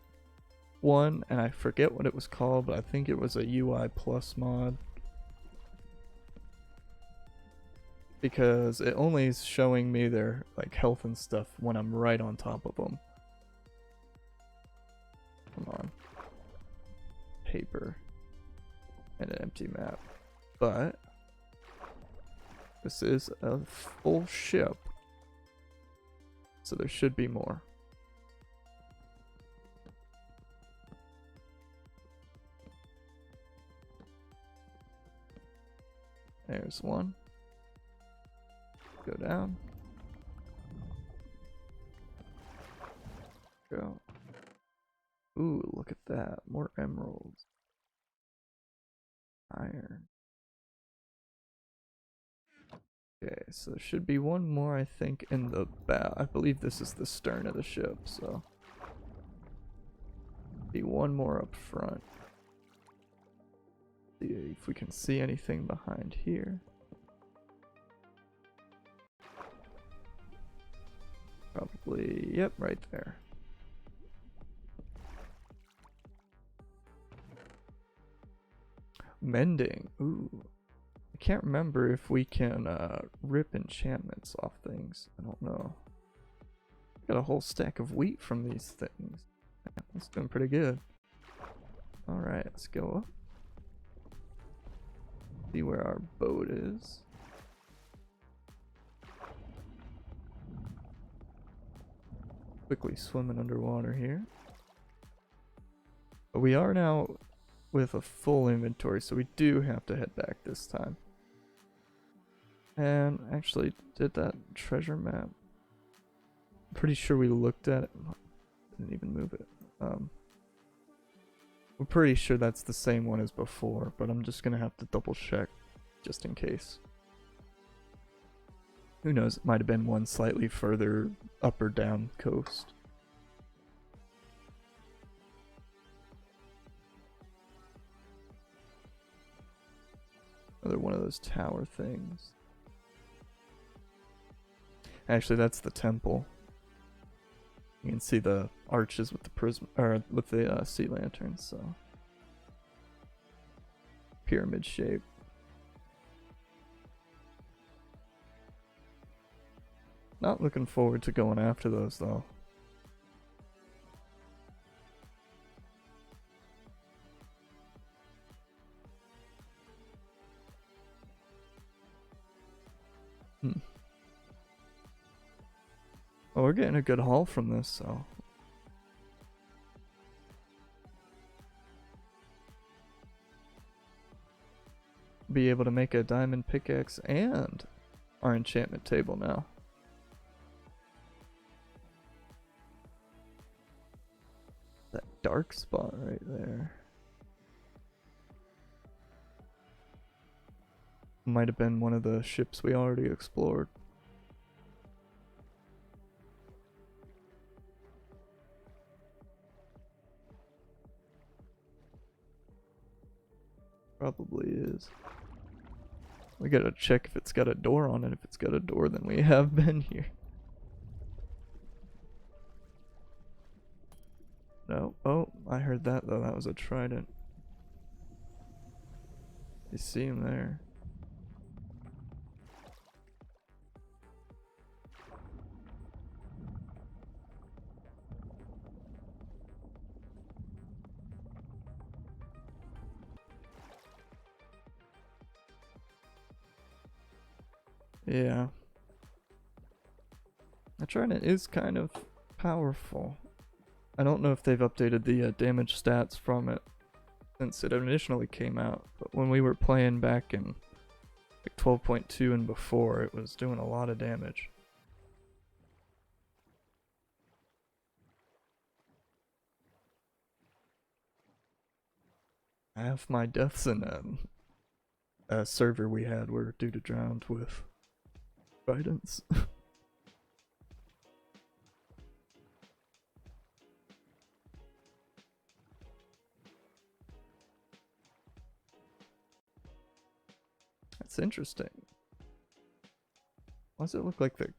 one, and I forget what it was called, but I think it was a UI plus mod. Because it only is showing me their like health and stuff when I'm right on top of them. Come on. Paper. And an empty map. But this is a full ship. So there should be more. There's one. Go down. Go. Ooh, look at that. More emeralds. Iron. Okay, so there should be one more, I think, in the bow. I believe this is the stern of the ship, so. Be one more up front. See if we can see anything behind here. Probably, yep, right there. Mending, ooh. I can't remember if we can rip enchantments off things. I don't know. Got a whole stack of wheat from these things. Yeah, that's doing pretty good. Alright, let's go up. See where our boat is. Quickly swimming underwater here. But we are now with a full inventory, so we do have to head back this time. And actually, did that treasure map? I'm pretty sure we looked at it. Didn't even move it. We're pretty sure that's the same one as before, but I'm just gonna have to double check just in case. Who knows, it might have been one slightly further up or down coast. Another one of those tower things. Actually, that's the temple. You can see the arches with the prism, or with the sea lanterns, so. Pyramid shape. Not looking forward to going after those though. Well, we're getting a good haul from this, so. Be able to make a diamond pickaxe and our enchantment table now. That dark spot right there. Might have been one of the ships we already explored. Probably is. We gotta check if it's got a door on it. If it's got a door, then we have been here. No. Oh, I heard that though. That was a trident. You see him there. Yeah. The trident is kind of powerful. I don't know if they've updated the damage stats from it since it initially came out, but when we were playing back in like 12.2 and before, it was doing a lot of damage. Half my deaths in a server we had were due to drowned with tridents. That's interesting. Why does it look like the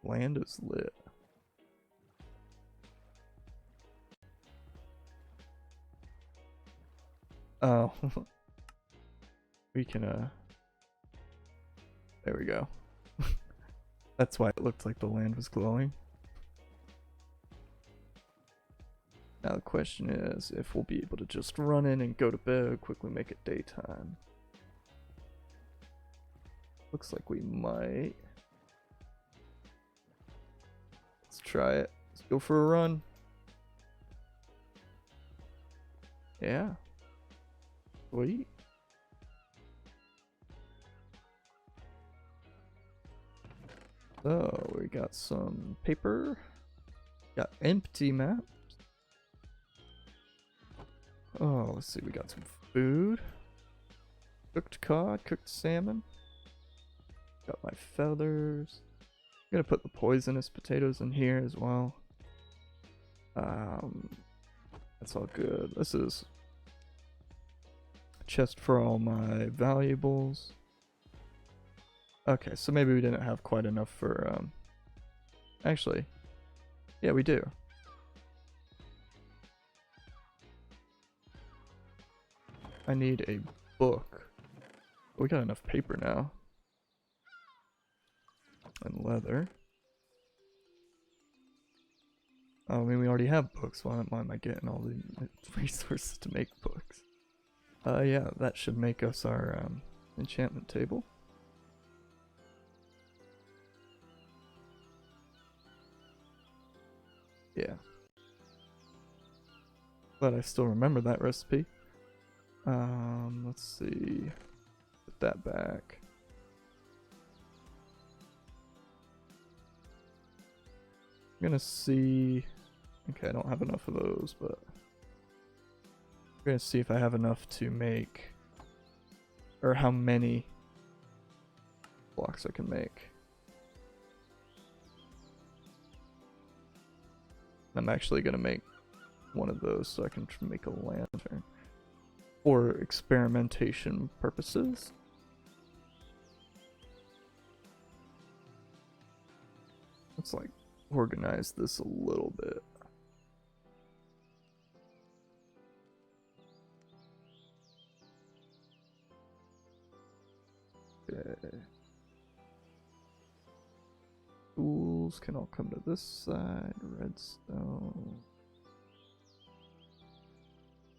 land is lit? Oh. We can, there we go. That's why it looked like the land was glowing. Now the question is if we'll be able to just run in and go to bed, quickly make it daytime. Looks like we might. Let's try it. Let's go for a run. Yeah. Sweet. So we got some paper. Got empty maps. Oh, let's see. We got some food. Cooked cod, cooked salmon. Got my feathers. I'm gonna put the poisonous potatoes in here as well. That's all good. This is a chest for all my valuables. Okay, so maybe we didn't have quite enough for, actually, yeah, we do. I need a book. We got enough paper now. And leather. Oh, I mean, we already have books. Why am I getting all the resources to make books? Yeah, that should make us our, enchantment table. Yeah. But I still remember that recipe. Let's see. Put that back. I'm gonna see. Okay, I don't have enough of those, but I'm gonna see if I have enough to make, or how many blocks I can make. I'm actually gonna make one of those so I can make a lantern for experimentation purposes. Let's like organize this a little bit. Okay. Tools can all come to this side. Redstone.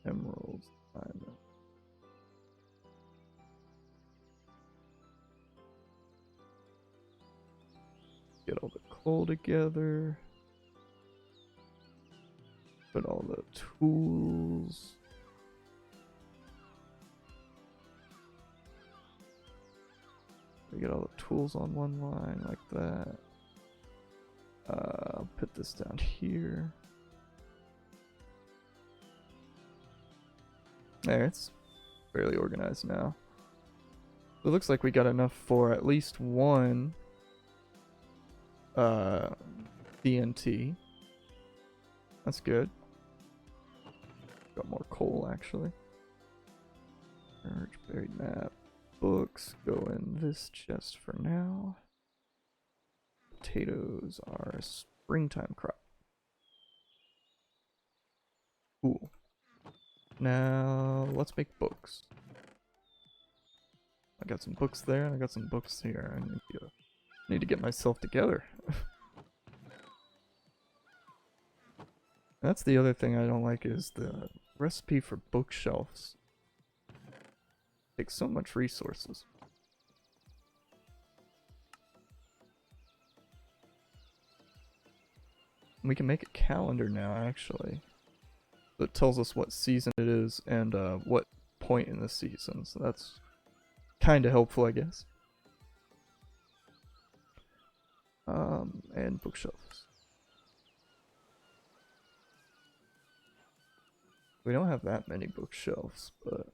Emeralds. Diamond. Get all the coal together. Put all the tools. We get all the tools on one line like that. I'll put this down here. There, it's fairly organized now. It looks like we got enough for at least one TNT. That's good. Got more coal actually. Urge buried map. books go in this chest for now. Potatoes are a springtime crop. Cool. Now, let's make books. I got some books there, and I got some books here. I need to get myself together. That's the other thing I don't like is the recipe for bookshelves. It takes so much resources. We can make a calendar now, actually. That tells us what season it is and what point in the season. So that's kind of helpful, I guess. And bookshelves. We don't have that many bookshelves, but...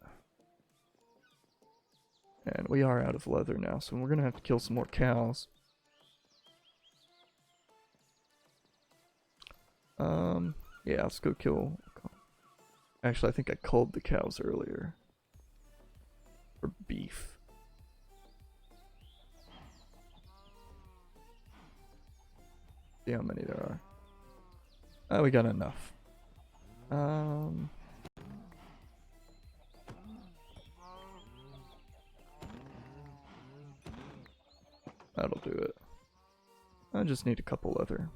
And we are out of leather now, so we're gonna have to kill some more cows. Yeah, let's go kill... Actually, I think I culled the cows earlier. For beef. See how many there are. Oh, we got enough. That'll do it. I just need a couple leather.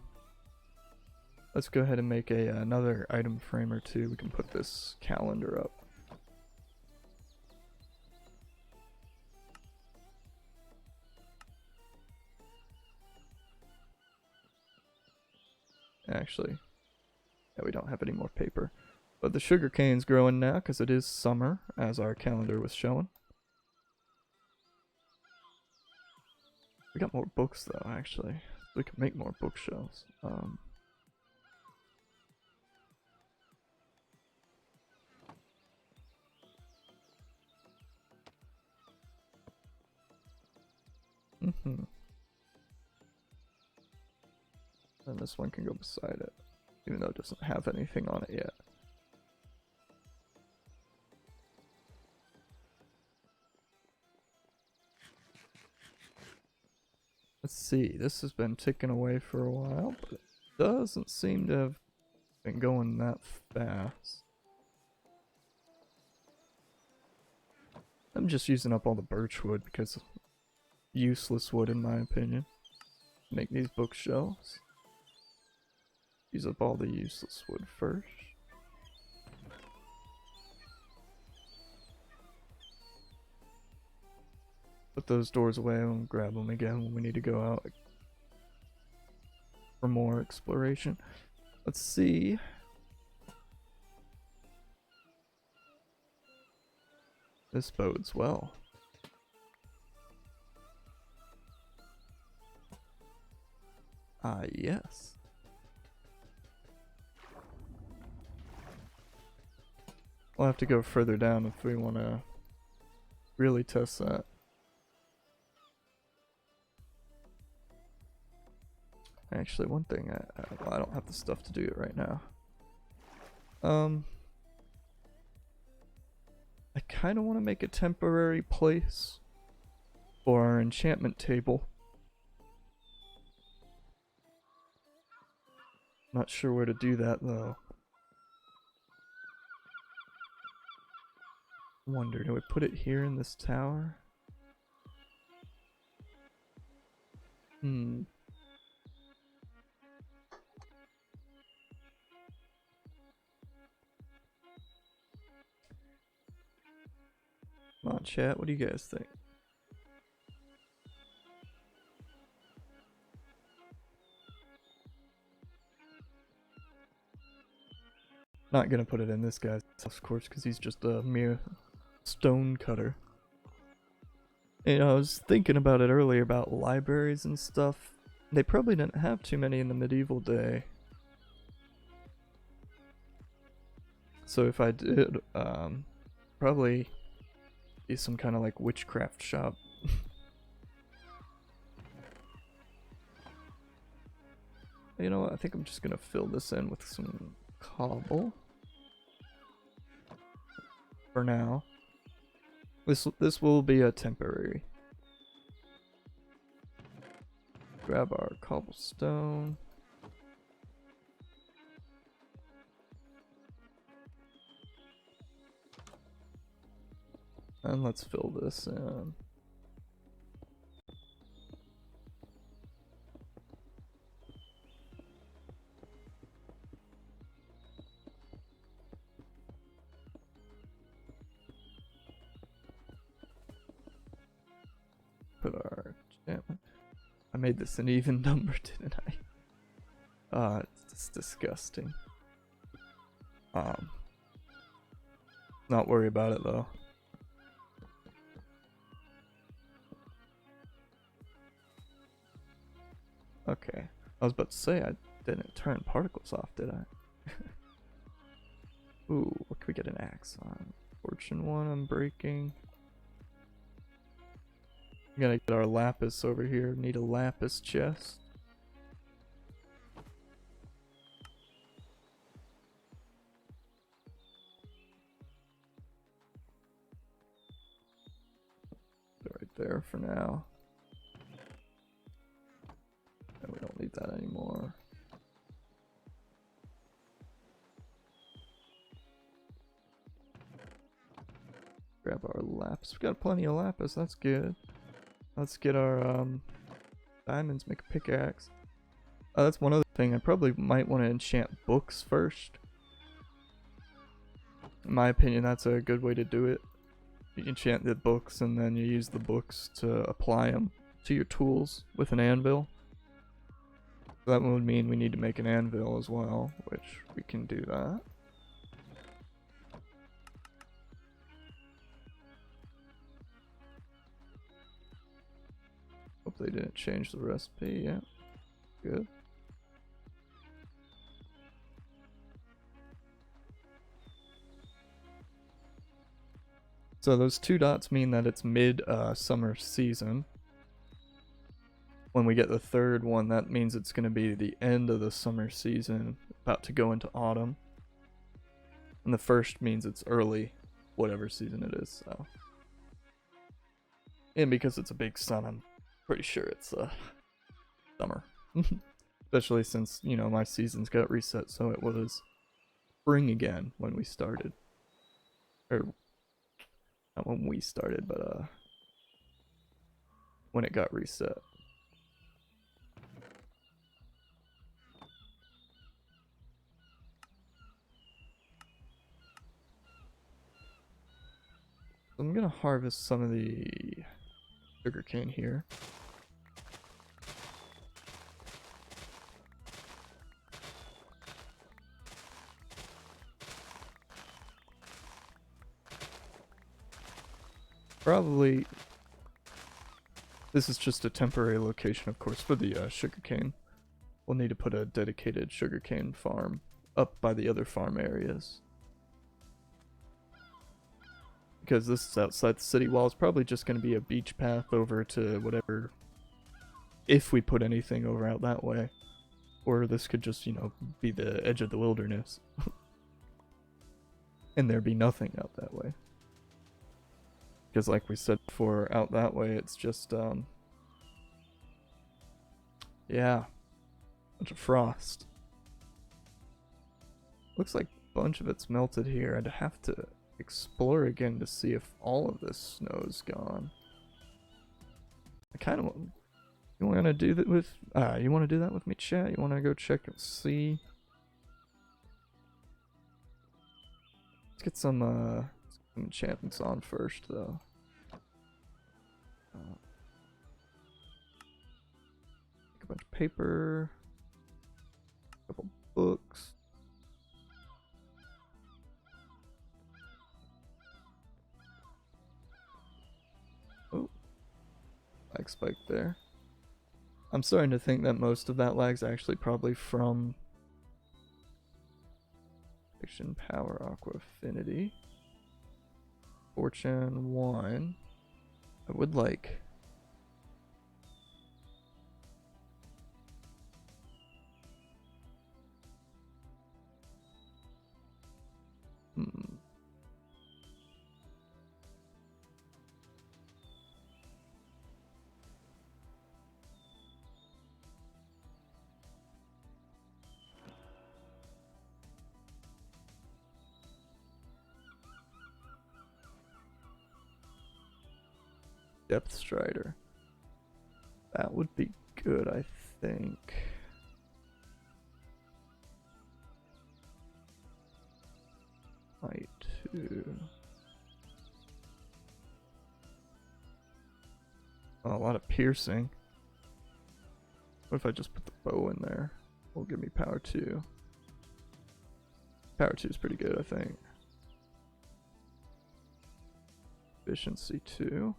Let's go ahead and make another item frame or two. We can put this calendar up. Actually, yeah, we don't have any more paper. But the sugar cane's growing now because it is summer, as our calendar was showing. We got more books though, actually. We can make more bookshelves. And this one can go beside it, even though it doesn't have anything on it yet. Let's see, this has been ticking away for a while, but it doesn't seem to have been going that fast. I'm just using up all the birch wood because useless wood in my opinion. Make these bookshelves. Use up all the useless wood first. Put those doors away and grab them again when we need to go out for more exploration. Let's see. This bodes well. Ah, yes. We'll have to go further down if we want to really test that. Actually, one thing, I don't have the stuff to do it right now. I kind of want to make a temporary place for our enchantment table. Not sure where to do that though. Wonder, do we put it here in this tower? Come on, chat, what do you guys think? Not gonna put it in this guy's house, of course, because he's just a mere stone cutter. You know, I was thinking about it earlier about libraries and stuff. They probably didn't have too many in the medieval day. So if I did, probably be some kind of like witchcraft shop. You know what, I think I'm just gonna fill this in with some cobble. For now. This will be a temporary. Grab our cobblestone. And let's fill this in. Put our enchantment. I made this an even number, didn't I? It's disgusting. Not worry about it though. Okay. I was about to say I didn't turn particles off, did I? Ooh, what can we get an axe on? Fortune 1 I'm breaking. We gotta get our lapis over here. Need a lapis chest. Right there for now. And we don't need that anymore. Grab our lapis. We got plenty of lapis, that's good. Let's get our diamonds, make a pickaxe. That's one other thing. I probably might want to enchant books first. In my opinion, that's a good way to do it. You enchant the books and then you use the books to apply them to your tools with an anvil. That would mean we need to make an anvil as well, which we can do that. Hope they didn't change the recipe yet. Good. So those 2 dots mean that it's mid summer season. When we get the 3rd one, that means it's going to be the end of the summer season, about to go into autumn. And the 1st means it's early, whatever season it is. So, and because it's a big sun, I'm pretty sure it's summer. Especially since, you know, my seasons got reset, so it was spring again when we started. Or not when we started, but when it got reset. I'm gonna harvest some of the sugarcane here. Probably, this is just a temporary location, of course, for the sugarcane. We'll need to put a dedicated sugarcane farm up by the other farm areas. Because this is outside the city wall, it's probably just going to be a beach path over to whatever, if we put anything over out that way. Or this could just, you know, be the edge of the wilderness. And there be nothing out that way. Because like we said before, out that way it's just, yeah, bunch of frost. Looks like a bunch of it's melted here. I'd have to explore again to see if all of this snow's gone. I kind of want, you want to do that with, you want to do that with me, chat? You want to go check and see? Let's get some enchantments on first, though. Take a bunch of paper, a couple books. Oh, lag spike there. I'm starting to think that most of that lag's actually probably from Fiction, Power, Aqua, Affinity. Fortune 1. I would like... Depth Strider. That would be good, I think. Might too. Oh, a lot of piercing. What if I just put the bow in there? Will give me power 2. Power 2 is pretty good, I think. Efficiency 2.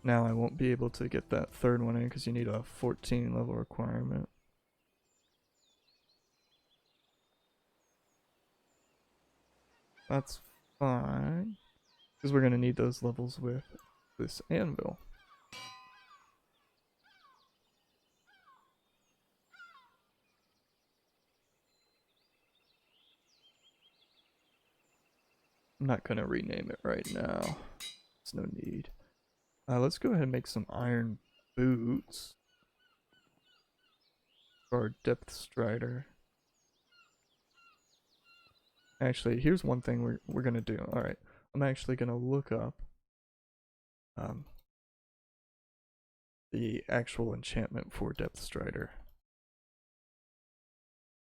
Now I won't be able to get that third one in because you need a 14 level requirement. That's fine, because we're going to need those levels with this anvil. I'm not going to rename it right now. There's no need. Let's go ahead and make some iron boots for our Depth Strider. Actually, here's one thing we're gonna do. Alright, I'm actually gonna look up the actual enchantment for Depth Strider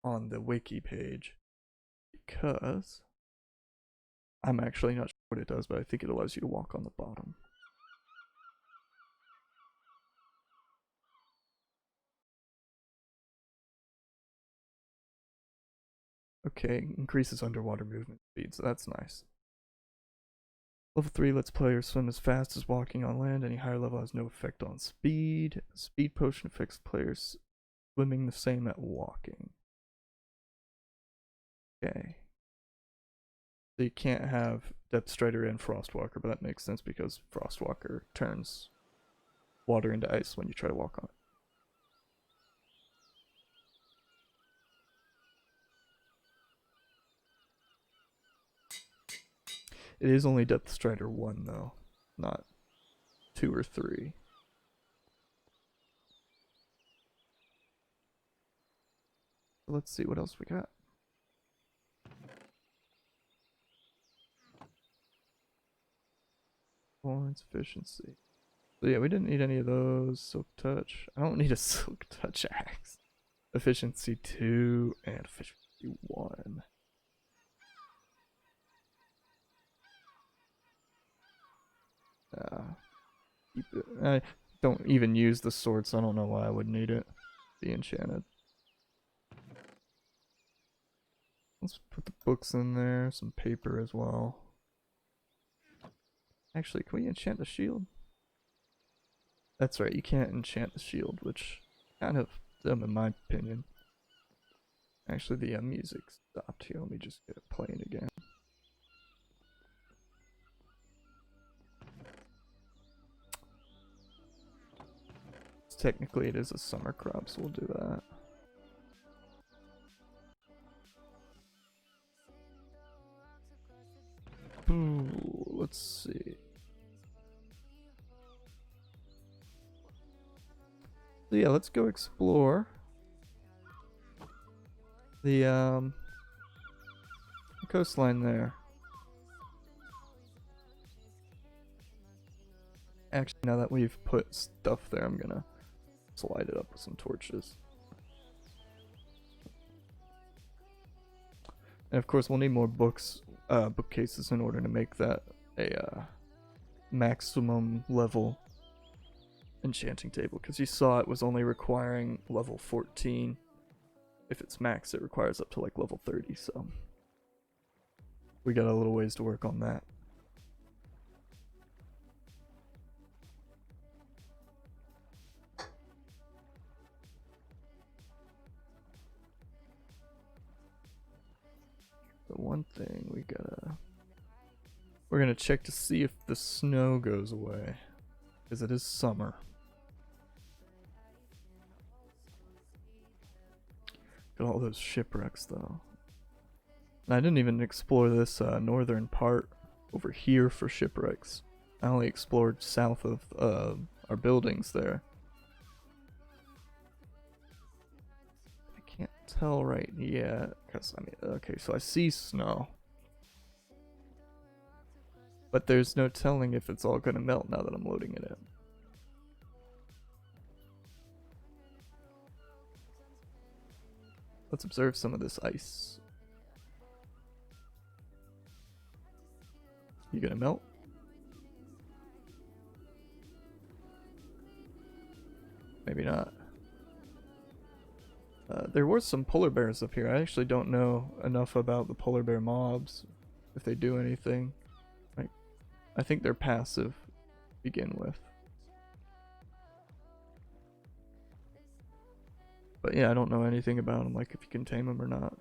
on the wiki page, because I'm actually not sure what it does, but I think it allows you to walk on the bottom. Okay, increases underwater movement speed, so that's nice. Level 3 lets players swim as fast as walking on land. Any higher level has no effect on speed. Speed potion affects players swimming the same at walking. Okay. So you can't have Depth Strider and Frostwalker, but that makes sense because Frostwalker turns water into ice when you try to walk on it. It is only Depth Strider 1 though, not 2 or 3. Let's see what else we got. Points, efficiency. So yeah, we didn't need any of those. Silk Touch. I don't need a Silk Touch axe. Efficiency 2 and efficiency 1. Keep it. I don't even use the sword, so I don't know why I would need it. Be enchanted. Let's put the books in there, some paper as well. Actually, can we enchant the shield? That's right, you can't enchant the shield, which kind of dumb in my opinion. Actually, the music stopped here. Let me just get it playing again. Technically, it is a summer crop, so we'll do that. Ooh, let's see. So yeah, let's go explore the coastline there. Actually, now that we've put stuff there, I'm gonna light it up with some torches. And of course, we'll need more bookcases in order to make that a maximum level enchanting table, because you saw it was only requiring level 14. If it's max, it requires up to like level 30, so we got a little ways to work on that. The one thing we're gonna check to see if the snow goes away, because it is summer. Got all those shipwrecks though. And I didn't even explore this northern part over here for shipwrecks. I only explored south of our buildings there. I can't tell right yet, because I mean, okay, so I see snow. But there's no telling if it's all gonna melt now that I'm loading it in. Let's observe some of this ice. You gonna melt? Maybe not. There were some polar bears up here. I actually don't know enough about the polar bear mobs, if they do anything. Like, I think they're passive to begin with. But yeah, I don't know anything about them, like if you can tame them or not.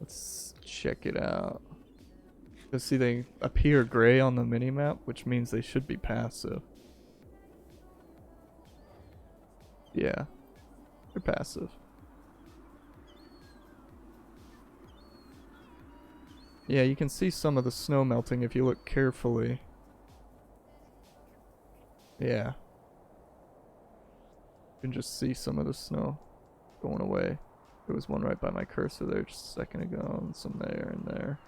Let's check it out. Because see, they appear gray on the minimap, which means they should be passive. Yeah, they're passive. Yeah, you can see some of the snow melting if you look carefully. Yeah. You can just see some of the snow going away. There was one right by my cursor there just a second ago, and some there and there.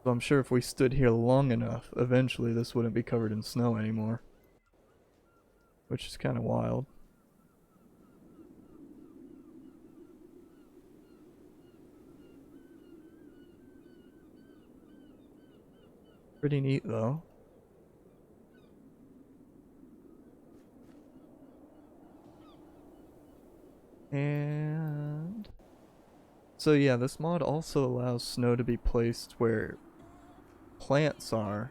So I'm sure if we stood here long enough, eventually this wouldn't be covered in snow anymore. Which is kind of wild. Pretty neat though. And so yeah, this mod also allows snow to be placed where plants are,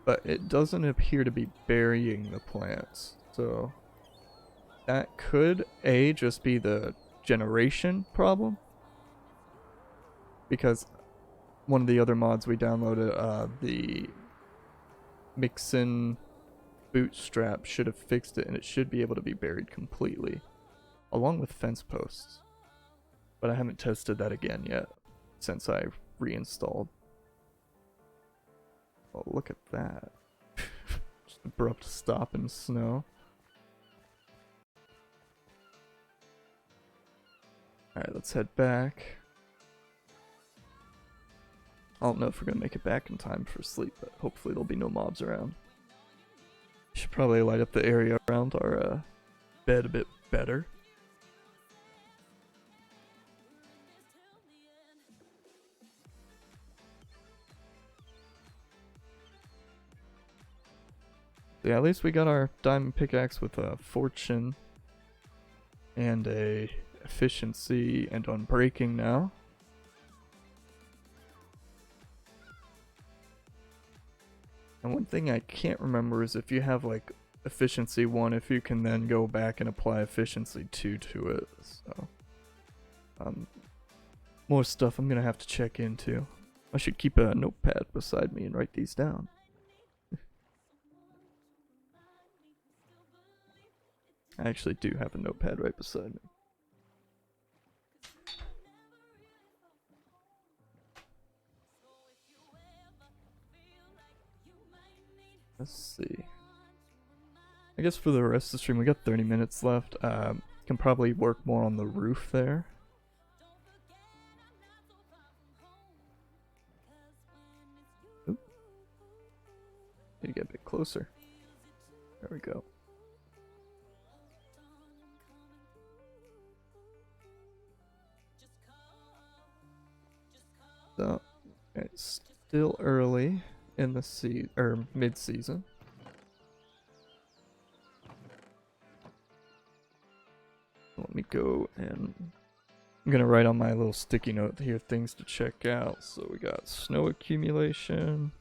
but it doesn't appear to be burying the plants. So that could just be the generation problem, because one of the other mods we downloaded, the Mixin bootstrap, should have fixed it, and it should be able to be buried completely along with fence posts, but I haven't tested that again yet since I reinstalled. Oh, look at that. Just abrupt stop in snow. Alright, let's head back. I don't know if we're gonna make it back in time for sleep, but hopefully there'll be no mobs around. Should probably light up the area around our bed a bit better. Yeah, at least we got our diamond pickaxe with a fortune and a efficiency and unbreaking now. And one thing I can't remember is if you have like efficiency 1, if you can then go back and apply efficiency 2 to it. So more stuff I'm gonna have to check into. I should keep a notepad beside me and write these down. I actually do have a notepad right beside me. Let's see. I guess for the rest of the stream, we got 30 minutes left. Can probably work more on the roof there. Oop. Need to get a bit closer. There we go. So, it's still early in the mid-season. Let me go and I'm gonna write on my little sticky note here things to check out. So we got snow accumulation,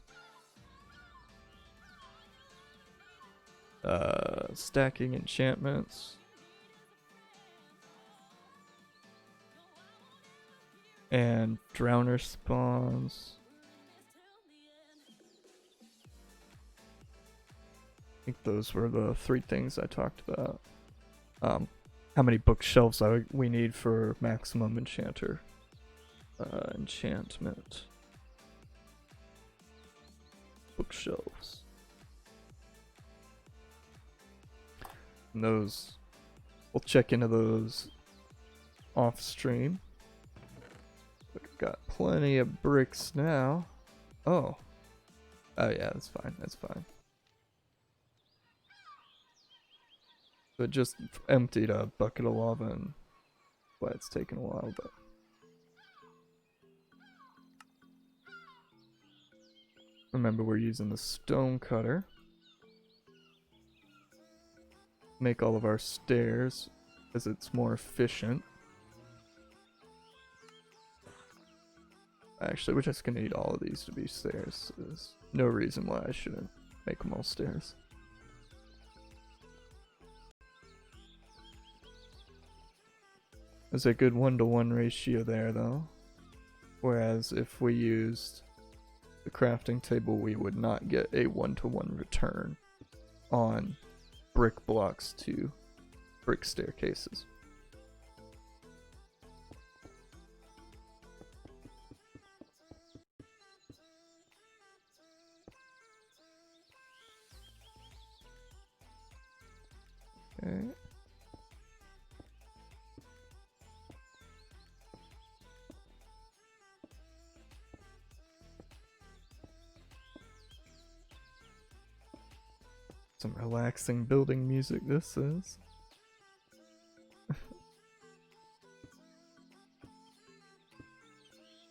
stacking enchantments, and drowner spawns. I think those were the 3 things I talked about. how many bookshelves we need for maximum enchanter enchantment. Bookshelves. And those, we'll check into those off stream. We've got plenty of bricks now. Oh. Oh yeah, that's fine, that's fine. So it just emptied a bucket of lava, and why it's taken a while, but remember we're using the stone cutter. Make all of our stairs because it's more efficient. Actually, we're just gonna need all of these to be stairs. There's no reason why I shouldn't make them all stairs. There's a good 1-to-1 ratio there though. Whereas if we used the crafting table, we would not get a 1-to-1 return on brick blocks to brick staircases. Okay. Some relaxing building music this is.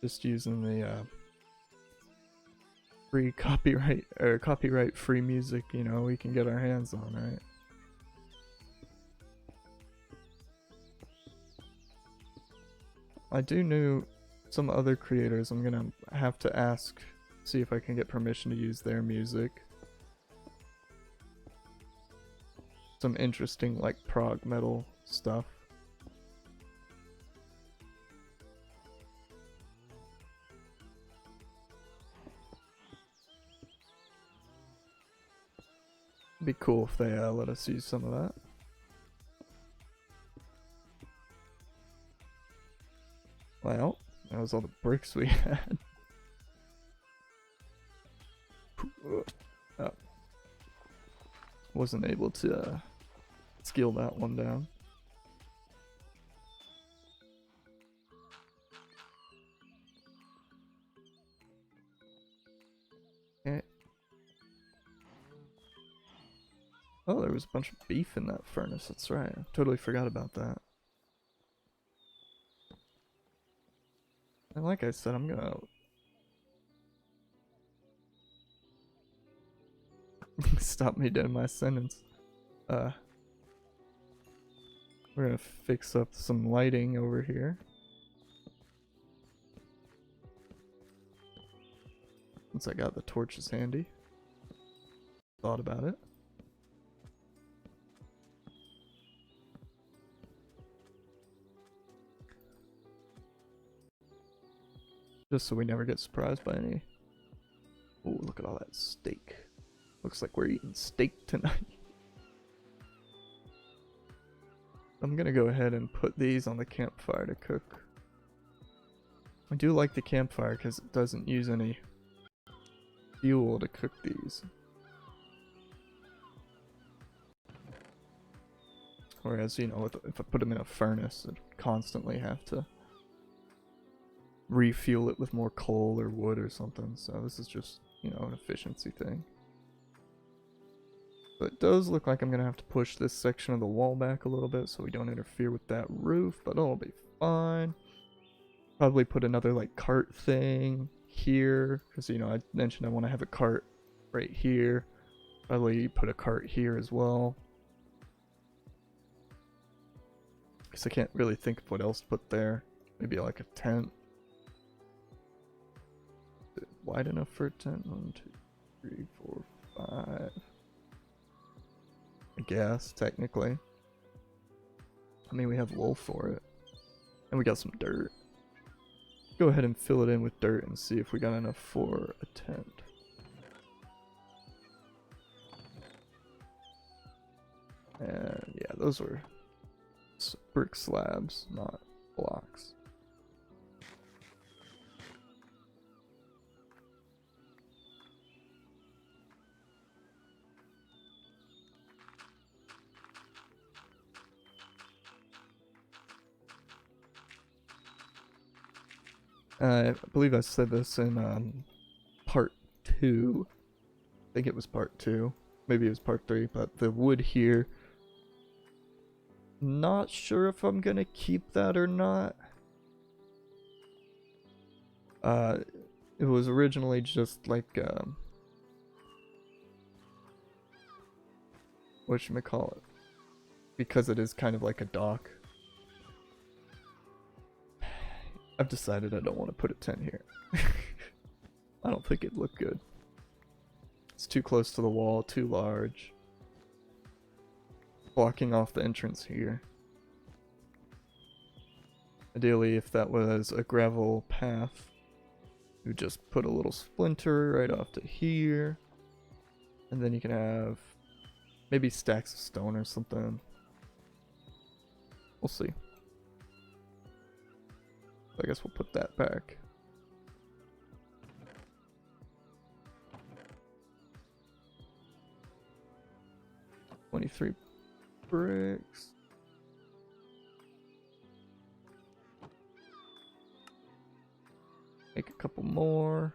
Just using the free copyright or copyright free music, you know, we can get our hands on, right? I do know some other creators. I'm gonna have to ask, see if I can get permission to use their music. Some interesting like prog metal stuff. It'd be cool if they let us use some of that. Well, that was all the bricks we had. Oh. Wasn't able to scale that one down. Okay. Oh, there was a bunch of beef in that furnace, that's right. I totally forgot about that. And like I said, I'm gonna stop me dead in my sentence. We're gonna fix up some lighting over here. Since I got the torches handy. Thought about it. Just so we never get surprised by any. Oh, look at all that steak. Looks like we're eating steak tonight. I'm gonna go ahead and put these on the campfire to cook. I do like the campfire because it doesn't use any fuel to cook these. Whereas, you know, if I put them in a furnace, I'd constantly have to refuel it with more coal or wood or something. So this is just, you know, an efficiency thing. But it does look like I'm gonna have to push this section of the wall back a little bit so we don't interfere with that roof, but it'll be fine. Probably put another like cart thing here, because, you know, I mentioned I want to have a cart right here. Probably put a cart here as well. Because I can't really think of what else to put there. Maybe like a tent. Is it wide enough for a tent? 1, 2, 3, 4, 5. I guess, technically. I mean, we have wool for it. And we got some dirt. Go ahead and fill it in with dirt and see if we got enough for a tent. And yeah, those were brick slabs, not blocks. I believe I said this in part 2. I think it was part 2. Maybe it was part 3, but the wood here, not sure if I'm gonna keep that or not. It was originally just like, whatchamacallit, because it is kind of like a dock. I've decided I don't want to put a tent here. I don't think it'd look good. It's too close to the wall, too large. Blocking off the entrance here. Ideally, if that was a gravel path, you just put a little splinter right off to here. And then you can have maybe stacks of stone or something. We'll see. I guess we'll put that back. $23 bricks. Make a couple more.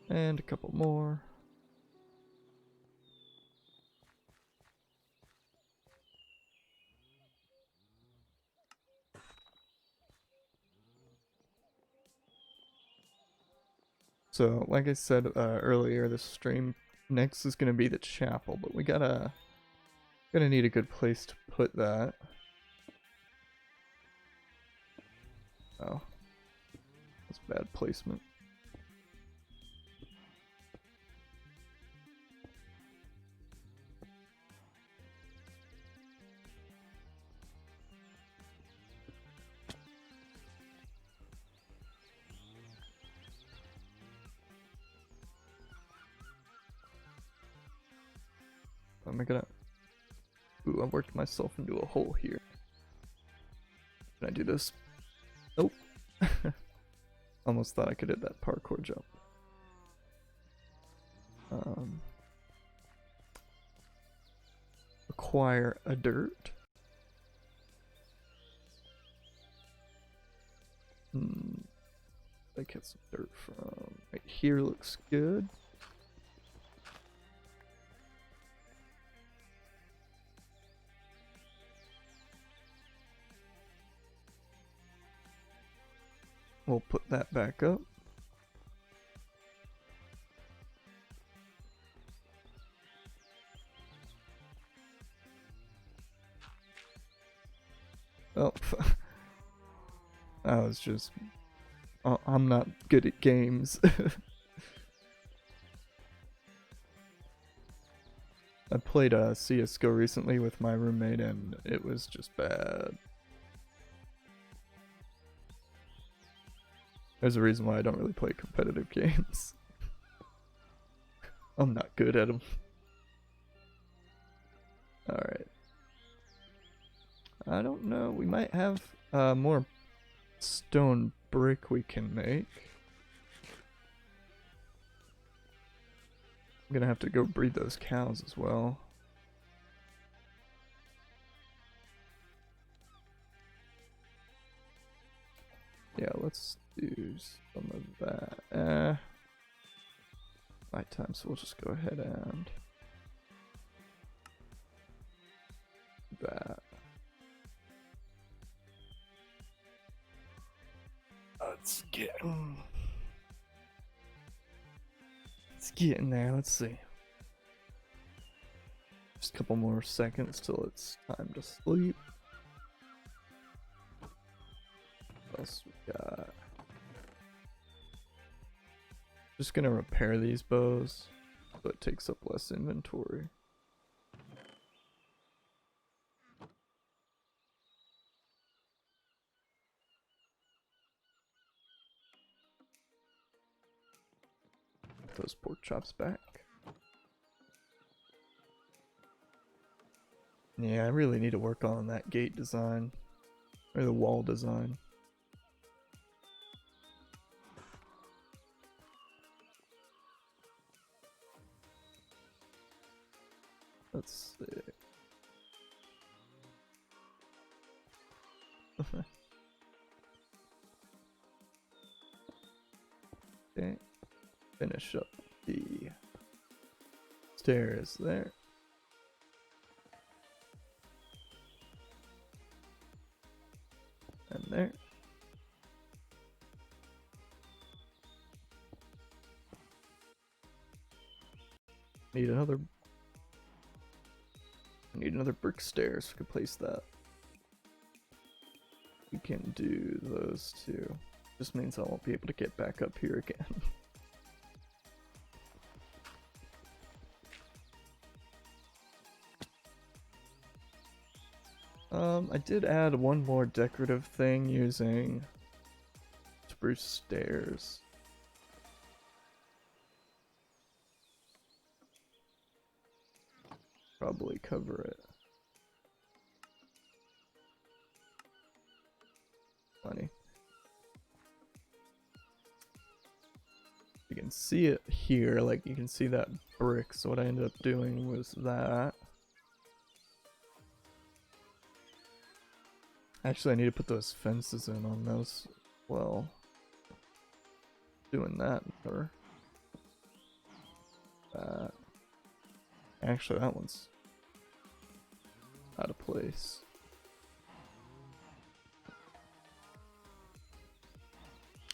And a couple more. So, like I said earlier, this stream, next is gonna be the chapel, but we gonna need a good place to put that. Oh, that's bad placement. Am I gonna... Ooh, I worked myself into a hole here. Can I do this? Nope. Almost thought I could hit that parkour jump. Acquire a dirt. I get some dirt from right here, looks good. We'll put that back up. Oh, I was just... I'm not good at games. I played CSGO recently with my roommate and it was just bad. There's a reason why I don't really play competitive games. I'm not good at them. Alright. I don't know, we might have more stone brick we can make. I'm gonna have to go breed those cows as well. Yeah, let's do some of that. Nighttime, so we'll just go ahead and that. Let's get in there. Let's see. Just a couple more seconds till it's time to sleep. What else we got? Just gonna repair these bows, so it takes up less inventory. those pork chops back. Yeah, I really need to work on that gate design. Or the wall design. Let's see. Okay. Finish up the stairs there. And there. Need another brick stairs. We can place that. We can do those two. Just means I won't be able to get back up here again. I did add one more decorative thing using spruce stairs. Probably cover it. Funny. You can see it here, like you can see that brick. So what I ended up doing was that. Actually, I need to put those fences in on those. Well, doing that or that. Actually, that one's out of place.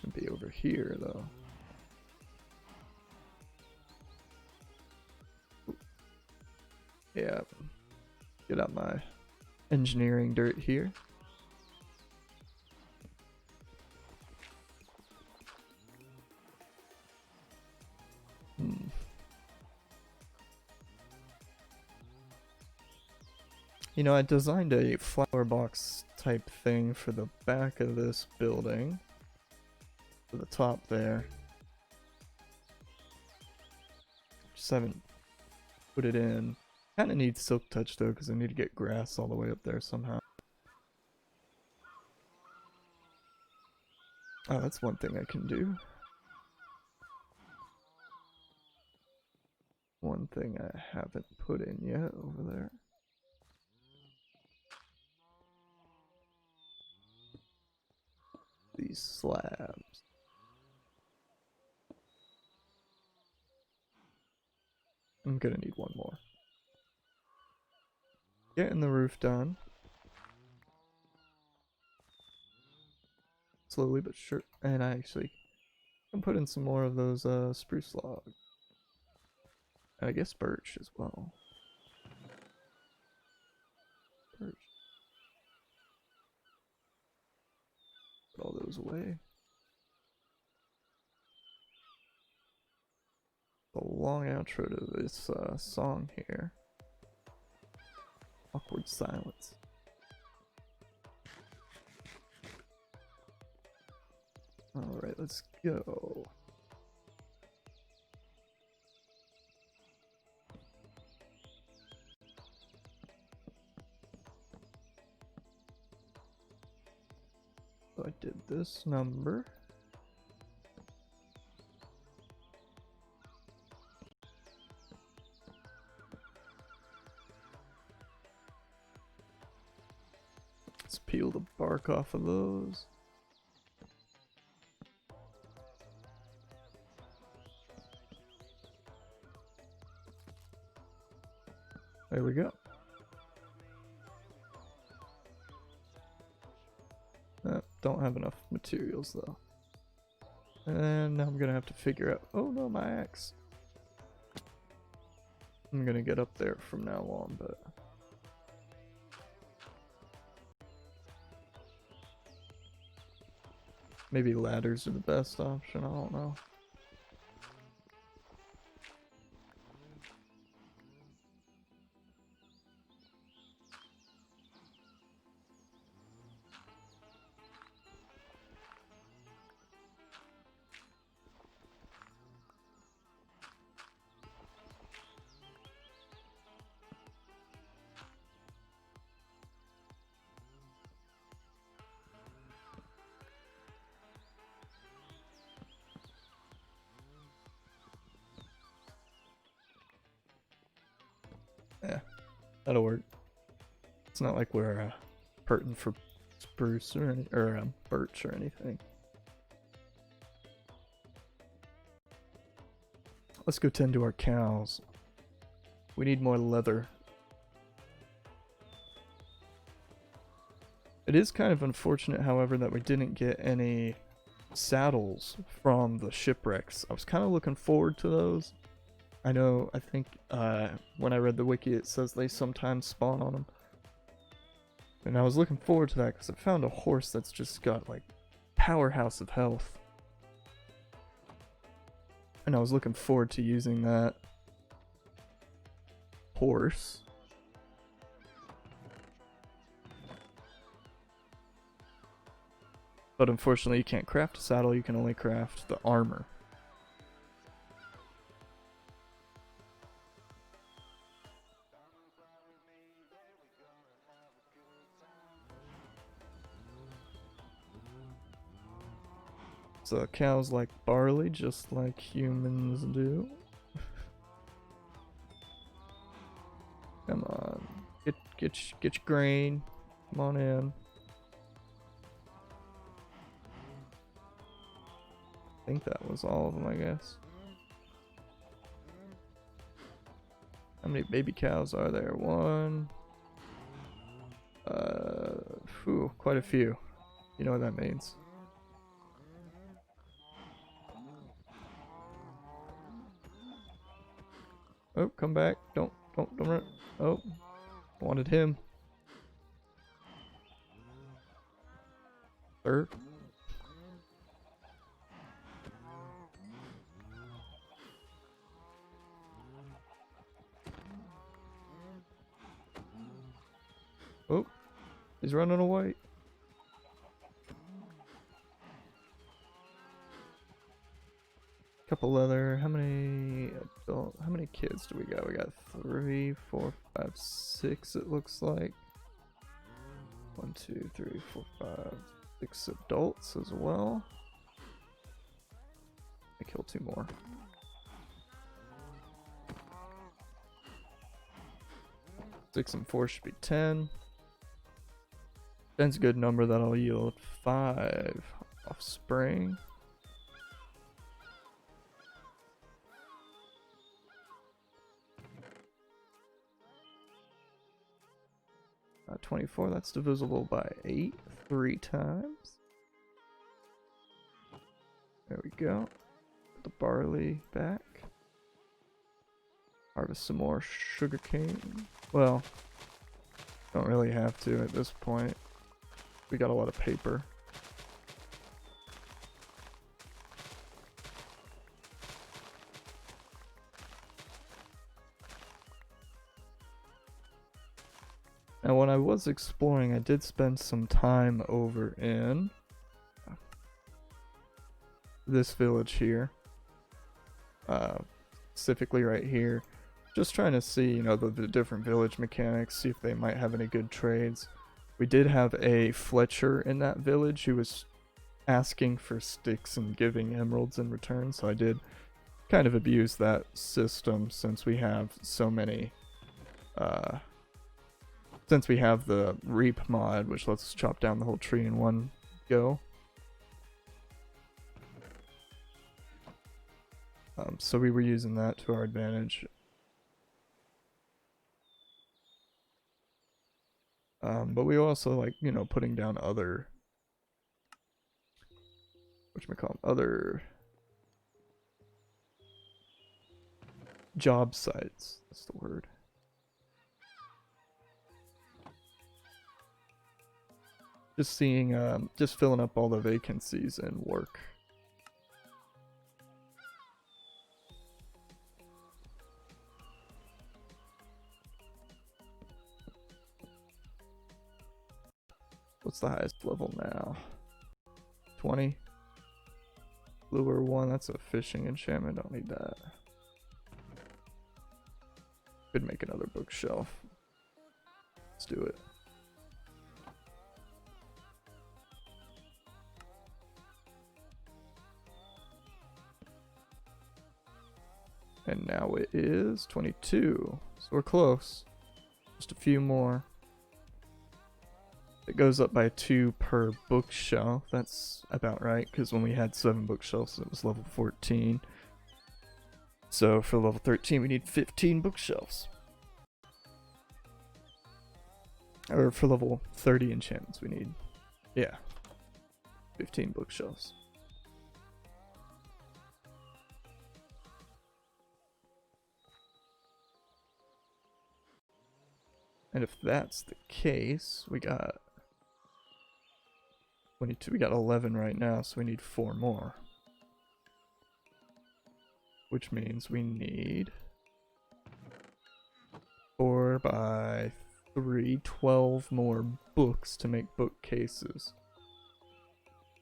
It'd be over here though. Yeah, get out my engineering dirt here. You know, I designed a flower box type thing for the back of this building. For the top there. Just haven't put it in. Kinda need silk touch though, because I need to get grass all the way up there somehow. Oh, that's one thing I can do. One thing I haven't put in yet over there. These slabs. I'm gonna need one more. Getting the roof done. Slowly but sure. And I actually can put in some more of those spruce logs. And I guess birch as well. Birch. Put all those away. A long outro to this song here. Awkward silence. Alright, let's go. So I did this number. Let's peel the bark off of those. There we go. Don't have enough materials though. And now I'm gonna have to figure out. Oh no, my axe. I'm gonna get up there from now on, but. Maybe ladders are the best option, I don't know. Yeah, that'll work. It's not like we're hurting for spruce or birch or anything. Let's go tend to our cows. We need more leather. It is kind of unfortunate, however, that we didn't get any saddles from the shipwrecks. I was kind of looking forward to those. I think when I read the wiki it says they sometimes spawn on them. And I was looking forward to that because I found a horse that's just got like powerhouse of health. And I was looking forward to using that horse. But unfortunately you can't craft a saddle, you can only craft the armor. So cows like barley, just like humans do. Come on, get your grain. Come on in. I think that was all of them, I guess. How many baby cows are there? One. Quite a few. You know what that means. Oh, come back. Don't run. Oh, wanted him. Sir. Oh, he's running away. Couple leather. How many kids do we got? We got 3, 4, 5, 6. It looks like 1, 2, 3, 4, 5, 6 adults as well. I killed 2 more. Six and 4 should be 10. 10's a good number. That'll yield 5 offspring. 24, that's divisible by 8 3 times. There we go. Put the barley back. Harvest some more sugarcane. Well, don't really have to at this point. We got a lot of paper. Now, when I was exploring, I did spend some time over in this village here. Specifically right here. Just trying to see, you know, the different village mechanics, see if they might have any good trades. We did have a Fletcher in that village who was asking for sticks and giving emeralds in return, so I did kind of abuse that system since we have so many, since we have the reap mod, which lets us chop down the whole tree in one go. So we were using that to our advantage. But we also like, you know, putting down other, other job sites. That's the word. Just seeing, just filling up all the vacancies in work. What's the highest level now? 20. Lure 1, that's a fishing enchantment, don't need that. Could make another bookshelf. Let's do it. And now it is 22, so we're close. Just a few more. It goes up by 2 per bookshelf. That's about right, because when we had 7 bookshelves, it was level 14. So for level 13, we need 15 bookshelves. Or for level 30 enchantments, we need, yeah, 15 bookshelves. And if that's the case, we got 22. We got 11 right now, so we need 4 more. Which means we need 4 by 3, 12 more books to make bookcases.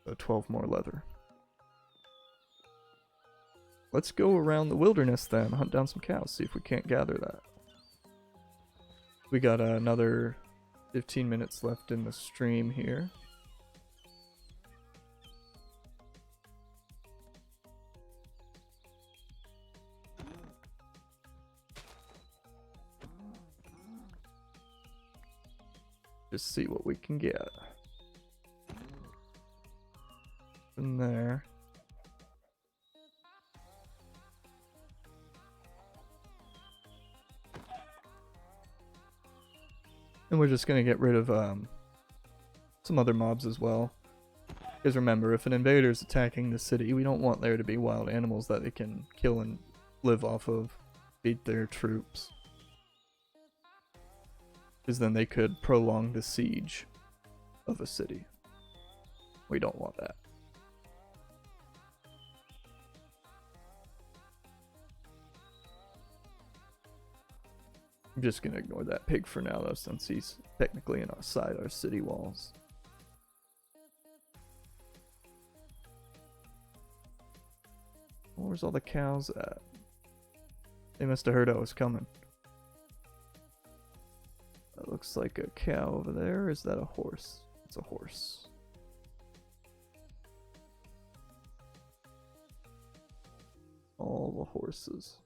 So 12 more leather. Let's go around the wilderness then, hunt down some cows, see if we can't gather that. We got another 15 minutes left in the stream here. Just see what we can get. In there. And we're just gonna get rid of some other mobs as well. Because remember, if an invader is attacking the city, we don't want there to be wild animals that they can kill and live off of, feed their troops. Because then they could prolong the siege of a city. We don't want that. I'm just gonna ignore that pig for now though, since he's technically inside our city walls. Where's all the cows at? They must have heard I was coming. That looks like a cow over there. Is that a horse? It's a horse. All the horses.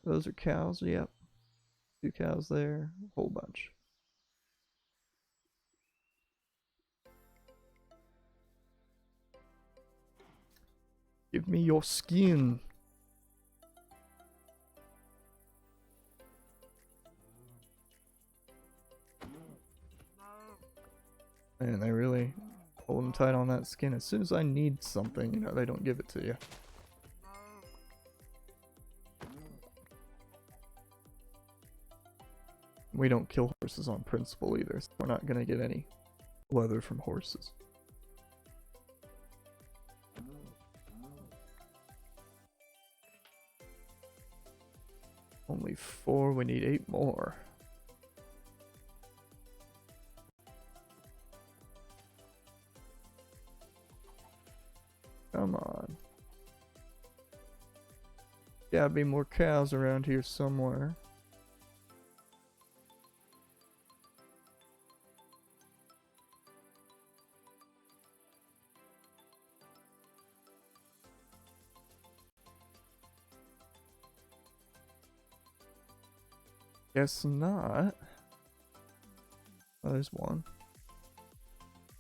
Those are cows, yep. 2 cows there, a whole bunch. Give me your skin. Man, they really hold them tight on that skin. As soon as I need something, you know, they don't give it to you. We don't kill horses on principle either, so we're not gonna get any leather from horses. Only 4, we need 8 more. Come on. Gotta be more cows around here somewhere. Guess not. Oh, there's 1.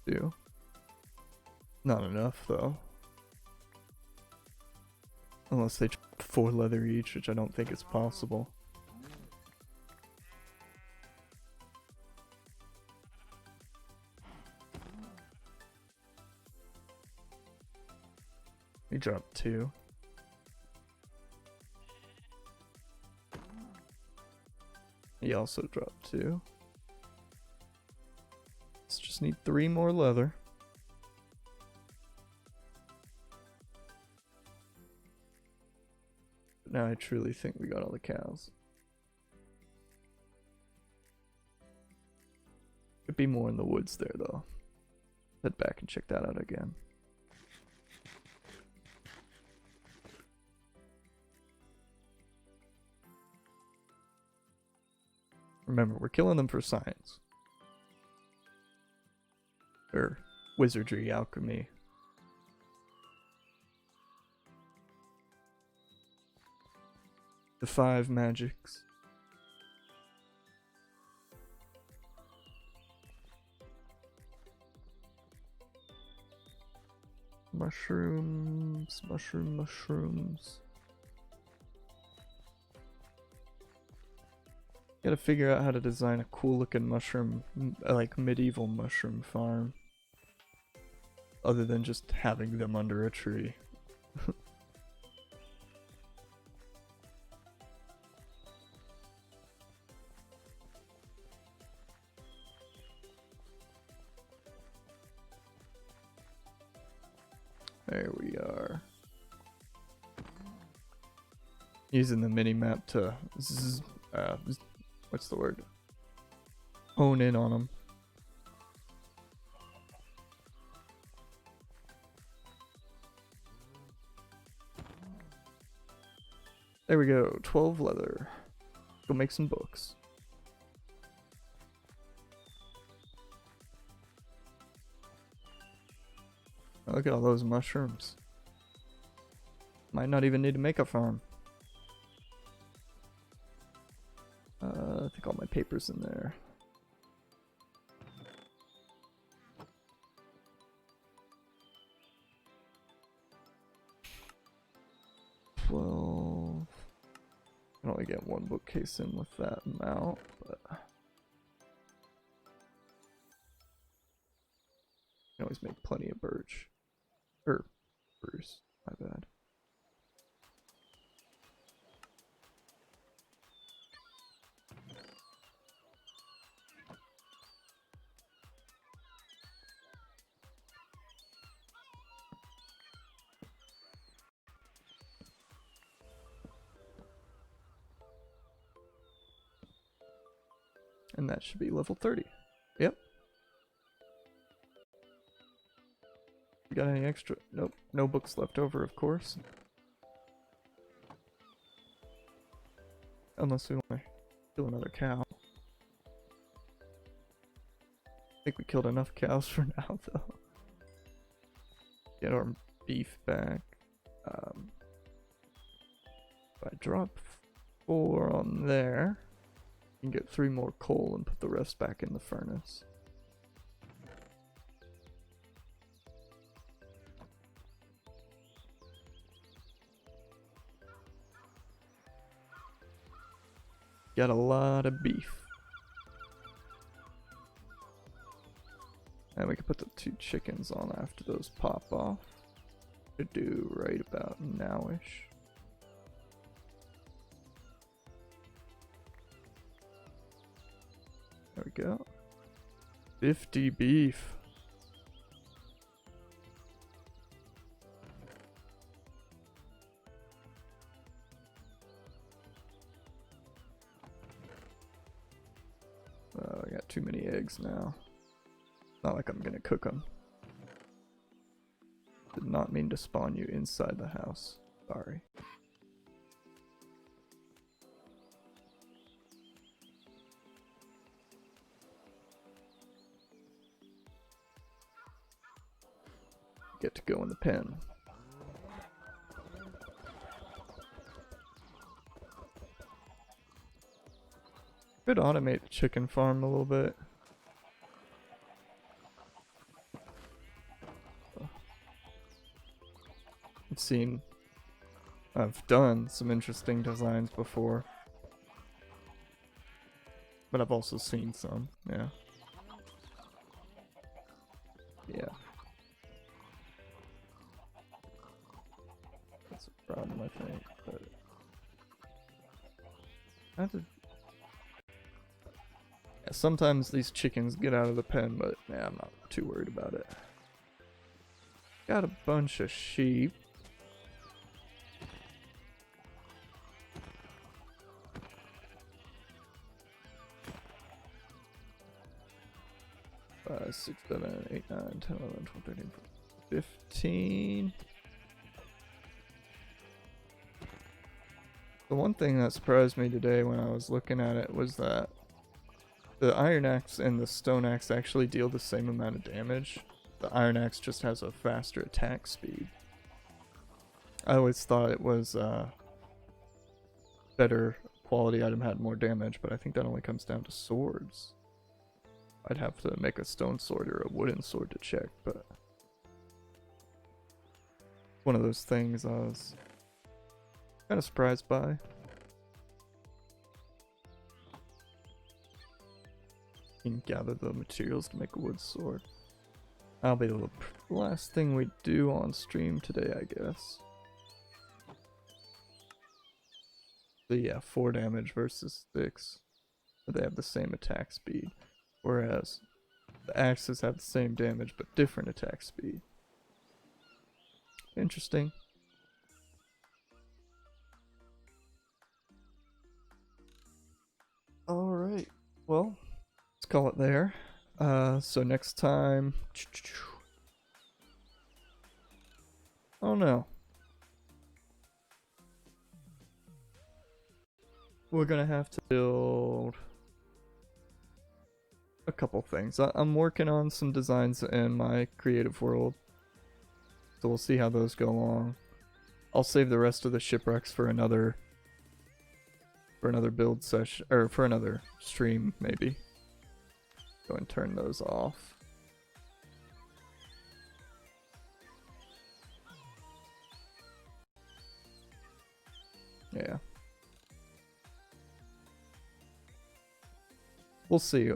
2. Not enough, though. Unless they drop 4 leather each, which I don't think is possible. He dropped 2. He also dropped 2. Let's just need 3 more leather. But now I truly think we got all the cows. Could be more in the woods there though. Head back and check that out again. Remember, we're killing them for science. Or wizardry, alchemy. The 5 magics. Mushrooms, mushrooms. Gotta figure out how to design a cool looking mushroom, like medieval mushroom farm. Other than just having them under a tree. There we are. Using the mini map to what's the word? Hone in on them. There we go, 12 leather. Go make some books. Oh, look at all those mushrooms. Might not even need to make a farm. I think all my paper's in there. Well, I can only get one bookcase in with that amount, but I can always make plenty of birch. Spruce, my bad. And that should be level 30. Yep. You got any extra? Nope. No books left over, of course. Unless we want to kill another cow. I think we killed enough cows for now, though. Get our beef back. If I drop 4 on there, you can get 3 more coal and put the rest back in the furnace. Got a lot of beef. And we can put the 2 chickens on after those pop off. Should do right about nowish. There we go. 50 beef. I got too many eggs now. Not like I'm gonna cook them. Did not mean to spawn you inside the house. Sorry. Get to go in the pen. Could automate the chicken farm a little bit. I've done some interesting designs before. But I've also seen some, yeah. Yeah. That's a problem, I think, but yeah, sometimes these chickens get out of the pen, but yeah, I'm not too worried about it. Got a bunch of sheep. Five, 6, 7, 8, 9, 10, 11, 12, 13, 14, 15. The one thing that surprised me today when I was looking at it was that the iron axe and the stone axe actually deal the same amount of damage. The iron axe just has a faster attack speed. I always thought it was better quality item had more damage, but I think that only comes down to swords. I'd have to make a stone sword or a wooden sword to check, but one of those things I was kind of surprised by. You can gather the materials to make a wood sword. That'll be the last thing we do on stream today, I guess. So yeah, 4 damage versus 6. But they have the same attack speed. Whereas the axes have the same damage but different attack speed. Interesting. Alright, well, let's call it there. So next time... Oh no. We're gonna have to build a couple things. I'm working on some designs in my creative world, so we'll see how those go along. I'll save the rest of the shipwrecks for another build session, or for another stream maybe. Go and turn those off. Yeah. We'll see.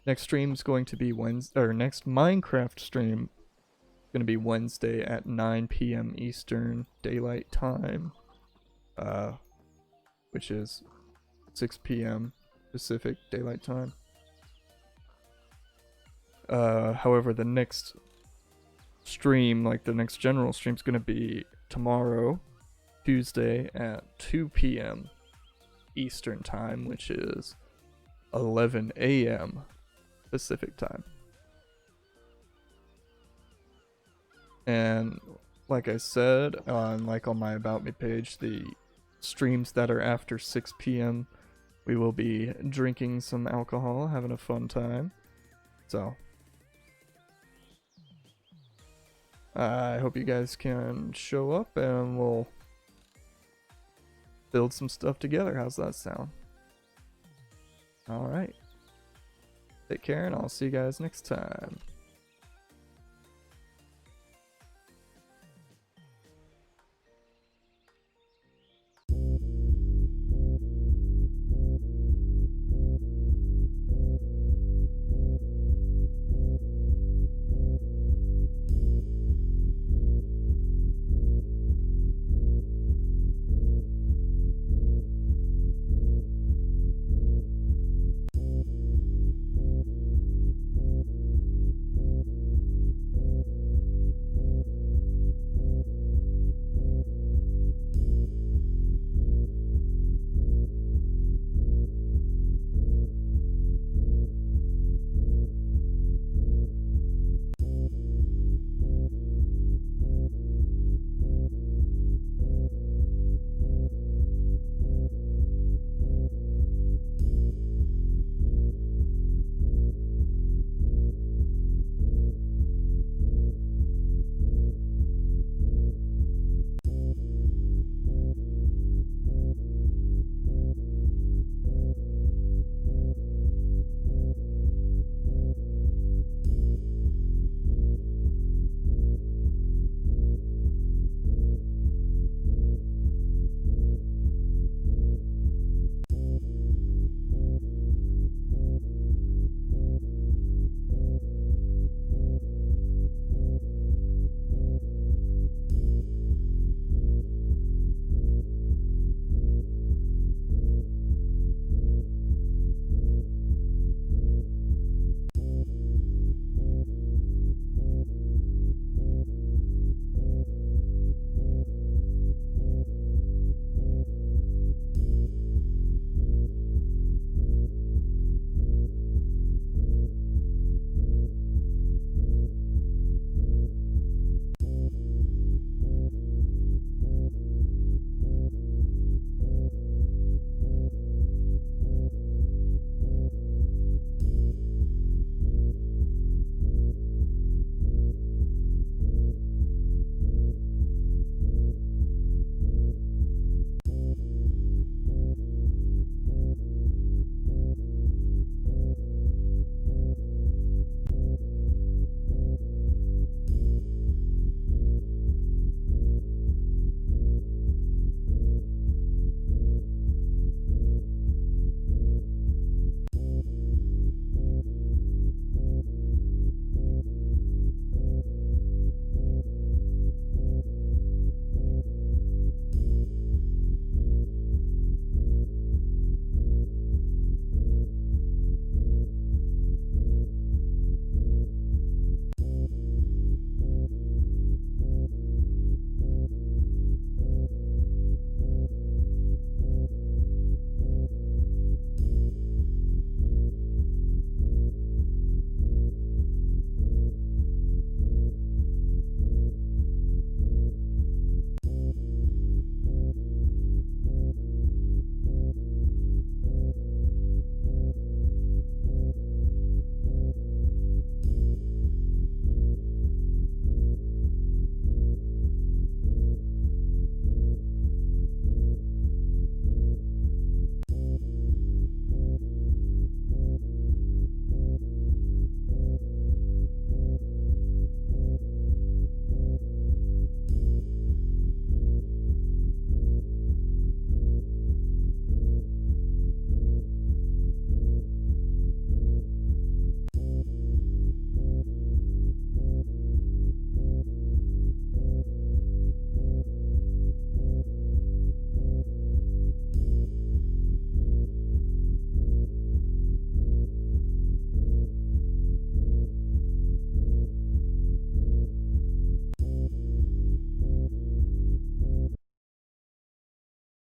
Next stream's going to be Wednesday, or next Minecraft stream going to be Wednesday at 9 p.m. Eastern Daylight Time, which is 6 p.m. Pacific Daylight Time. However, the next stream, like the next general stream, is going to be tomorrow, Tuesday at 2 p.m. Eastern Time, which is 11 a.m. Pacific Time. And like I said, on my About Me page, the streams that are after 6 p.m. we will be drinking some alcohol, having a fun time. So I hope you guys can show up and we'll build some stuff together. How's that sound? Alright. Take care and I'll see you guys next time.